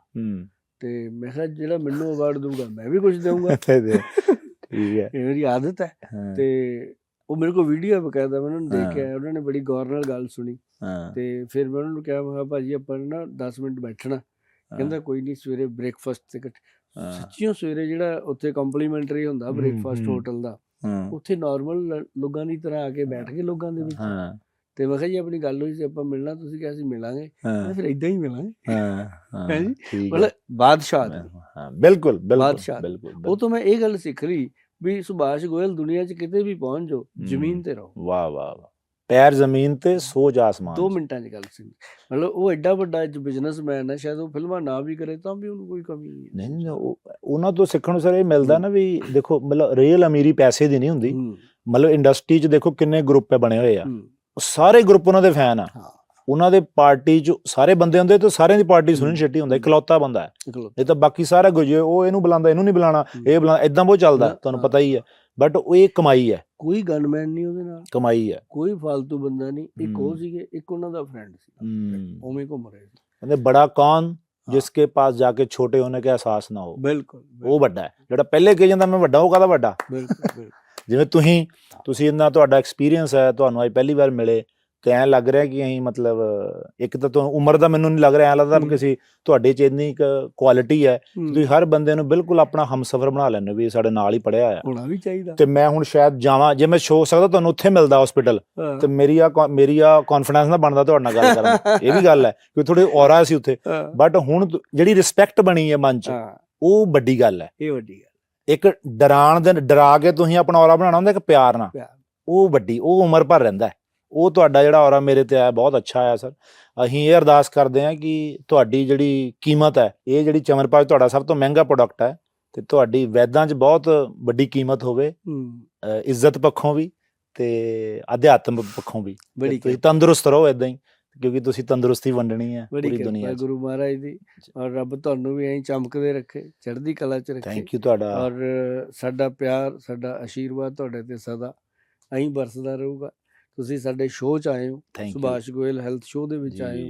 ਤੇ ਮੈਂ ਕਿਹਾ ਜਿਹੜਾ ਮੈਨੂੰ ਅਵਾਰਡ ਦਊਗਾ ਮੈਂ ਵੀ ਕੁਝ ਦਊਂਗਾ। ਠੀਕ ਹੈ, ਇਹ ਮੇਰੀ ਆਦਤ ਹੈ। ਤੇ ਉਹ ਮੇਰੇ ਕੋਲ ਵੀਡੀਓ ਬਕਾਇਦਾ ਮੈਂ ਉਹਨਾਂ ਨੂੰ ਦੇਖ ਕੇ ਆਇਆ, ਉਹਨਾਂ ਨੇ ਬੜੀ ਗੌਰ ਨਾਲ ਗੱਲ ਸੁਣੀ। ਤੇ ਫਿਰ ਮੈਂ ਉਹਨਾਂ ਨੂੰ ਕਿਹਾ, ਮੈਂ ਕਿਹਾ ਭਾਜੀ ਆਪਾਂ ਨਾ 10 ਮਿੰਟ ਬੈਠਣਾ। ਕਹਿੰਦਾ ਕੋਈ ਨਹੀਂ, ਸਵੇਰੇ ਬ੍ਰੇਕਫਾਸਟ ਤੇ ਸੱਚੀਓ ਸਵੇਰੇ ਜਿਹੜਾ ਉੱਥੇ ਕੰਪਲੀਮੈਂਟਰੀ ਹੁੰਦਾ ਬ੍ਰੇਕਫਾਸਟ ਹੋਟਲ ਦਾ, ਉੱਥੇ ਨਾਰਮਲ ਲੋਕਾਂ ਦੀ ਤਰ੍ਹਾਂ ਆ ਕੇ ਬੈਠ ਗਏ ਲੋਕਾਂ ਦੇ ਵਿੱਚ। ਤੇ ਮੈਂ ਕਿਹਾ ਜੀ ਆਪਣੀ ਗੱਲ ਹੋਈ ਸੀ ਆਪਾਂ ਮਿਲਣਾ, ਤੁਸੀਂ ਕਿਹਾ ਸੀ ਮਿਲਾਂਗੇ, ਫਿਰ ਏਦਾਂ ਹੀ ਮਿਲਾਂਗੇ। ਮਤਲਬ ਬਾਦਸ਼ਾਹ, ਬਿਲਕੁਲ ਬਾਦਸ਼ਾਹ। ਉਹ ਤੋਂ ਮੈਂ ਇਹ ਗੱਲ ਸਿੱਖ ਲਈ ਵੀ ਸੁਭਾਸ਼ ਗੋਇਲ ਦੁਨੀਆ 'ਚ ਕਿਤੇ ਵੀ ਪਹੁੰਚ ਜਾਓ, ਜ਼ਮੀਨ ਤੇ ਰਹੋ। ਵਾਹ ਵਾਹ ਵਾਹ, ਪੈਰ ਜ਼ਮੀਨ ਤੇ ਸੋਚ ਆਸਮਾਨ। 2 ਮਿੰਟਾਂ 'ਚ ਗੱਲ ਸੀ। ਮਤਲਬ ਉਹ ਐਡਾ ਵੱਡਾ ਬਿਜ਼ਨਸਮੈਨ ਹੈ, ਸ਼ਾਇਦ ਉਹ ਫਿਲਮਾਂ ਨਾ ਵੀ ਕਰੇ ਤਾਂ ਵੀ ਉਹਨੂੰ ਕੋਈ ਕਮੀ ਨਹੀਂ। ਉਹਨਾਂ ਤੋਂ ਸਿੱਖਣ ਨੂੰ ਸਰ ਇਹ ਮਿਲਦਾ ਨਾ ਵੀ ਦੇਖੋ, ਮਤਲਬ ਰੀਅਲ ਅਮੀਰੀ ਪੈਸੇ ਦੀ ਨਹੀਂ ਹੁੰਦੀ। ਮਤਲਬ ਇੰਡਸਟਰੀ 'ਚ ਦੇਖੋ ਕਿੰਨੇ ਗਰੁੱਪ ਬਣੇ ਹੋਏ ਆ, ਸਾਰੇ ਗਰੁੱਪ ਉਹਨਾਂ ਦੇ ਫੈਨ ਆ। ਉਹਨਾਂ ਦੇ ਪਾਰਟੀ 'ਚ ਸਾਰੇ ਬੰਦੇ ਹੁੰਦੇ ਤੇ ਸਾਰਿਆਂ ਦੀ ਪਾਰਟੀ ਸੁਨੀਲ ਸ਼ੈੱਟੀ ਹੁੰਦਾ, ਇਕਲੌਤਾ ਬੰਦਾ ਹੈ। ਇਹ ਤਾਂ ਬਾਕੀ ਸਾਰਾ ਗੁਜੇ ਉਹ ਇਹਨੂੰ ਬੁਲਾਉਂਦਾ, ਇਹਨੂੰ ਨਹੀਂ ਬੁਲਾਉਣਾ, ਇਹ ਬੁਲਾਉਂਦਾ, ਏਦਾਂ ਬਹੁਤ ਚੱਲਦਾ, ਤੁਹਾਨੂੰ ਪਤਾ ਹੀ ਹੈ। ਬਟ ਉਹ ਇਹ ਕਮਾਈ ਹੈ, ਕੋਈ ਗਨਮੈਨ ਨਹੀਂ ਉਹਦੇ ਨਾਲ, ਕਮਾਈ ਹੈ, ਕੋਈ ਫालतू ਬੰਦਾ ਨਹੀਂ। ਇੱਕ ਉਹ ਸੀਗੇ, ਇੱਕ ਉਹਨਾਂ ਦਾ ਫਰੈਂਡ ਸੀ, ਉਵੇਂ ਘੁੰਮ ਰਹੇ ਸੀ। ਕਹਿੰਦੇ ਬੜਾ ਕੌਣ ਜਿਸਕੇ ਪਾਸ ਜਾ ਕੇ ਛੋਟੇ ਹੋਣੇ ਕੇ ਅਹਿਸਾਸ ਨਾ ਹੋ। ਬਿਲਕੁਲ, ਉਹ ਵੱਡਾ ਹੈ। ਜਿਹੜਾ ਪਹਿਲੇ ਕਹੀ ਜਾਂਦਾ ਮੈਂ ਵੱਡਾ, ਉਹ ਕਾਹਦਾ ਵੱਡਾ। ਬਿਲਕੁਲ। ਜਿਵੇਂ ਤੁਸੀਂ ਇੰਨਾ ਤੁਹਾਡਾ ਐਕਸਪੀਰੀਅੰਸ ਹੈ, ਤੁਹਾਨੂੰ ਅੱਜ ਪਹਿਲੀ ਵਾਰ ਮਿਲੇ ਤੇ ਐਂ ਲੱਗ ਰਿਹਾ ਕਿ ਅਸੀਂ ਮਤਲਬ ਇੱਕ ਤਾਂ ਤੁਹਾਨੂੰ ਉਮਰ ਦਾ ਮੈਨੂੰ ਨਹੀਂ ਲੱਗ ਰਿਹਾ, ਐਂ ਲੱਗਦਾ ਕਿ ਤੁਹਾਡੇ 'ਚ ਇੰਨੀ ਕੁਆਲਿਟੀ ਹੈ, ਤੁਸੀਂ ਹਰ ਬੰਦੇ ਨੂੰ ਬਿਲਕੁਲ ਆਪਣਾ ਹਮਸਫਰ ਬਣਾ ਲੈਂਦੇ ਹੋ ਵੀ ਸਾਡੇ ਨਾਲ ਹੀ ਪੜ੍ਹਿਆ ਹੋਇਆ ਹੋਣਾ ਵੀ ਚਾਹੀਦਾ। ਤੇ ਮੈਂ ਹੁਣ ਸ਼ਾਇਦ ਜਾਵਾਂ, ਜੇ ਮੈਂ ਸ਼ੋ ਸਕਦਾ ਤੁਹਾਨੂੰ ਉੱਥੇ ਮਿਲਦਾ ਹਸਪੀਟਲ, ਤੇ ਮੇਰੀ ਆ ਕੌਨਫੀਡੈਂਸ ਨਾ ਬਣਦਾ ਤੁਹਾਡੇ ਨਾਲ ਗੱਲ ਕਰਨ। ਇਹ ਵੀ ਗੱਲ ਹੈ ਕਿ ਥੋੜੀ ਔਰਾ ਸੀ ਉੱਥੇ, ਬਟ ਹੁਣ ਜਿਹੜੀ ਰਿਸਪੈਕਟ ਬਣੀ ਹੈ ਮਨ 'ਚ, ਉਹ ਵੱਡੀ ਗੱਲ ਹੈ। ਇਹ ਵੱਡੀ ਗੱਲ, ਇੱਕ ਡਰਾ ਕੇ ਤੁਸੀਂ ਆਪਣਾ ਔਰਾ ਬਣਾਉਣਾ ਹੁੰਦਾ, ਇੱਕ ਪਿਆਰ ਨਾਲ, ਉਹ ਵੱਡੀ, ਉਹ ਉਮਰ ਭਰ ਰਹਿੰਦਾ। ਉਹ ਤੁਹਾਡਾ ਜਿਹੜਾ ਔਰਾ ਮੇਰੇ ਤੇ ਆਇਆ ਬਹੁਤ ਅੱਛਾ ਆਇਆ ਸਰ। ਅਸੀਂ ਇਹ ਅਰਦਾਸ ਕਰਦੇ ਹਾਂ ਕਿ ਤੁਹਾਡੀ ਜਿਹੜੀ ਕੀਮਤ ਹੈ, ਇਹ ਜਿਹੜੀ ਚਮਨਪ੍ਰਾਸ਼ ਤੁਹਾਡਾ ਸਭ ਤੋਂ ਮਹਿੰਗਾ ਪ੍ਰੋਡਕਟ ਹੈ, ਤੇ ਤੁਹਾਡੀ ਵੈਦਾਂ 'ਚ ਬਹੁਤ ਵੱਡੀ ਕੀਮਤ ਹੋਵੇ, ਇੱਜ਼ਤ ਪੱਖੋਂ ਵੀ ਤੇ ਅਧਿਆਤਮ ਪੱਖੋਂ ਵੀ। ਤੁਸੀਂ ਤੰਦਰੁਸਤ ਰਹੋ ਏਦਾਂ ਹੀ, ਕਿਉਂਕਿ ਤੁਸੀਂ ਤੰਦਰੁਸਤੀ ਵੰਡਣੀ ਹੈ ਪੂਰੀ ਦੁਨੀਆ 'ਚ। ਗੁਰੂ ਮਹਾਰਾਜ ਦੀ, ਔਰ ਰੱਬ ਤੁਹਾਨੂੰ ਵੀ ਐਂ ਚਮਕਦੇ ਰੱਖੇ, ਚੜ੍ਹਦੀ ਕਲਾ 'ਚ ਰੱਖੇ। ਥੈਂਕ ਯੂ ਤੁਹਾਡਾ। ਔਰ ਸਾਡਾ ਪਿਆਰ, ਸਾਡਾ ਆਸ਼ੀਰਵਾਦ ਤੁਹਾਡੇ ਤੇ ਸਦਾ ਐਂ ਬਰਸਦਾ ਰਹੂਗਾ। ਤੁਸੀਂ ਸਾਡੇ ਸ਼ੋਅ 'ਚ ਆਏ ਹੋ, ਸੁਭਾਸ਼ ਗੋਇਲ ਹੈਲਥ ਸ਼ੋਅ ਦੇ ਵਿੱਚ ਆਏ ਹੋ।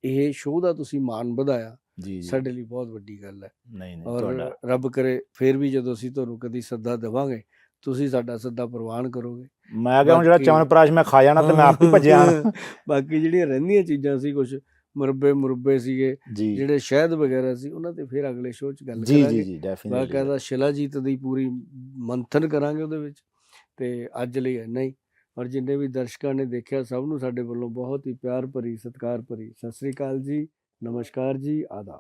ਇਹ ਸ਼ੋਅ ਦਾ ਤੁਸੀਂ ਮਾਣ ਵਧਾਇਆ, ਸਾਡੇ ਲਈ ਬਹੁਤ ਵੱਡੀ ਗੱਲ ਹੈ। ਔਰ ਰੱਬ ਕਰੇ ਫਿਰ ਵੀ ਜਦੋਂ ਅਸੀਂ ਤੁਹਾਨੂੰ ਕਦੀ ਸੱਦਾ ਦੇਵਾਂਗੇ, ਤੁਸੀਂ ਸਾਡਾ ਸੱਦਾ ਪ੍ਰਵਾਨ ਕਰੋਗੇ। ਮੈਂ ਕਿਹਾ ਹੁਣ ਜਿਹੜਾ ਚਮਨਪ੍ਰਾਸ਼ ਮੈਂ ਖਾ ਜਾਣਾ ਤੇ ਮੈਂ ਆਪ ਹੀ ਭੱਜਿਆ। ਬਾਕੀ ਜਿਹੜੀਆਂ ਰਹਿੰਦੀਆਂ ਚੀਜ਼ਾਂ ਸੀ, ਕੁਛ ਮੁਰੱਬੇ ਸੀਗੇ, ਜਿਹੜੇ ਸ਼ਹਿਦ ਵਗੈਰਾ ਸੀ, ਉਹਨਾਂ ਤੇ ਫਿਰ ਅਗਲੇ ਸ਼ੋਅ 'ਚ ਗੱਲ ਕਰਾਂਗੇ। ਮੈਂ ਕਹਿੰਦਾ ਸ਼ਿਲਾਜੀਤ ਦੀ ਪੂਰੀ ਮੰਥਨ ਕਰਾਂਗੇ ਉਹਦੇ ਵਿੱਚ। ਤੇ ਅੱਜ ਲਈ ਇੰਨਾ ਹੀ। ਔਰ ਜਿੰਨੇ ਵੀ ਦਰਸ਼ਕਾਂ ਨੇ ਦੇਖਿਆ, ਸਭ ਨੂੰ ਸਾਡੇ ਵੱਲੋਂ ਬਹੁਤ ਹੀ ਪਿਆਰ ਭਰੀ, ਸਤਿਕਾਰ ਭਰੀ ਸਤਿ ਸ੍ਰੀ ਅਕਾਲ ਜੀ, ਨਮਸਕਾਰ ਜੀ, ਆਦਾਬ।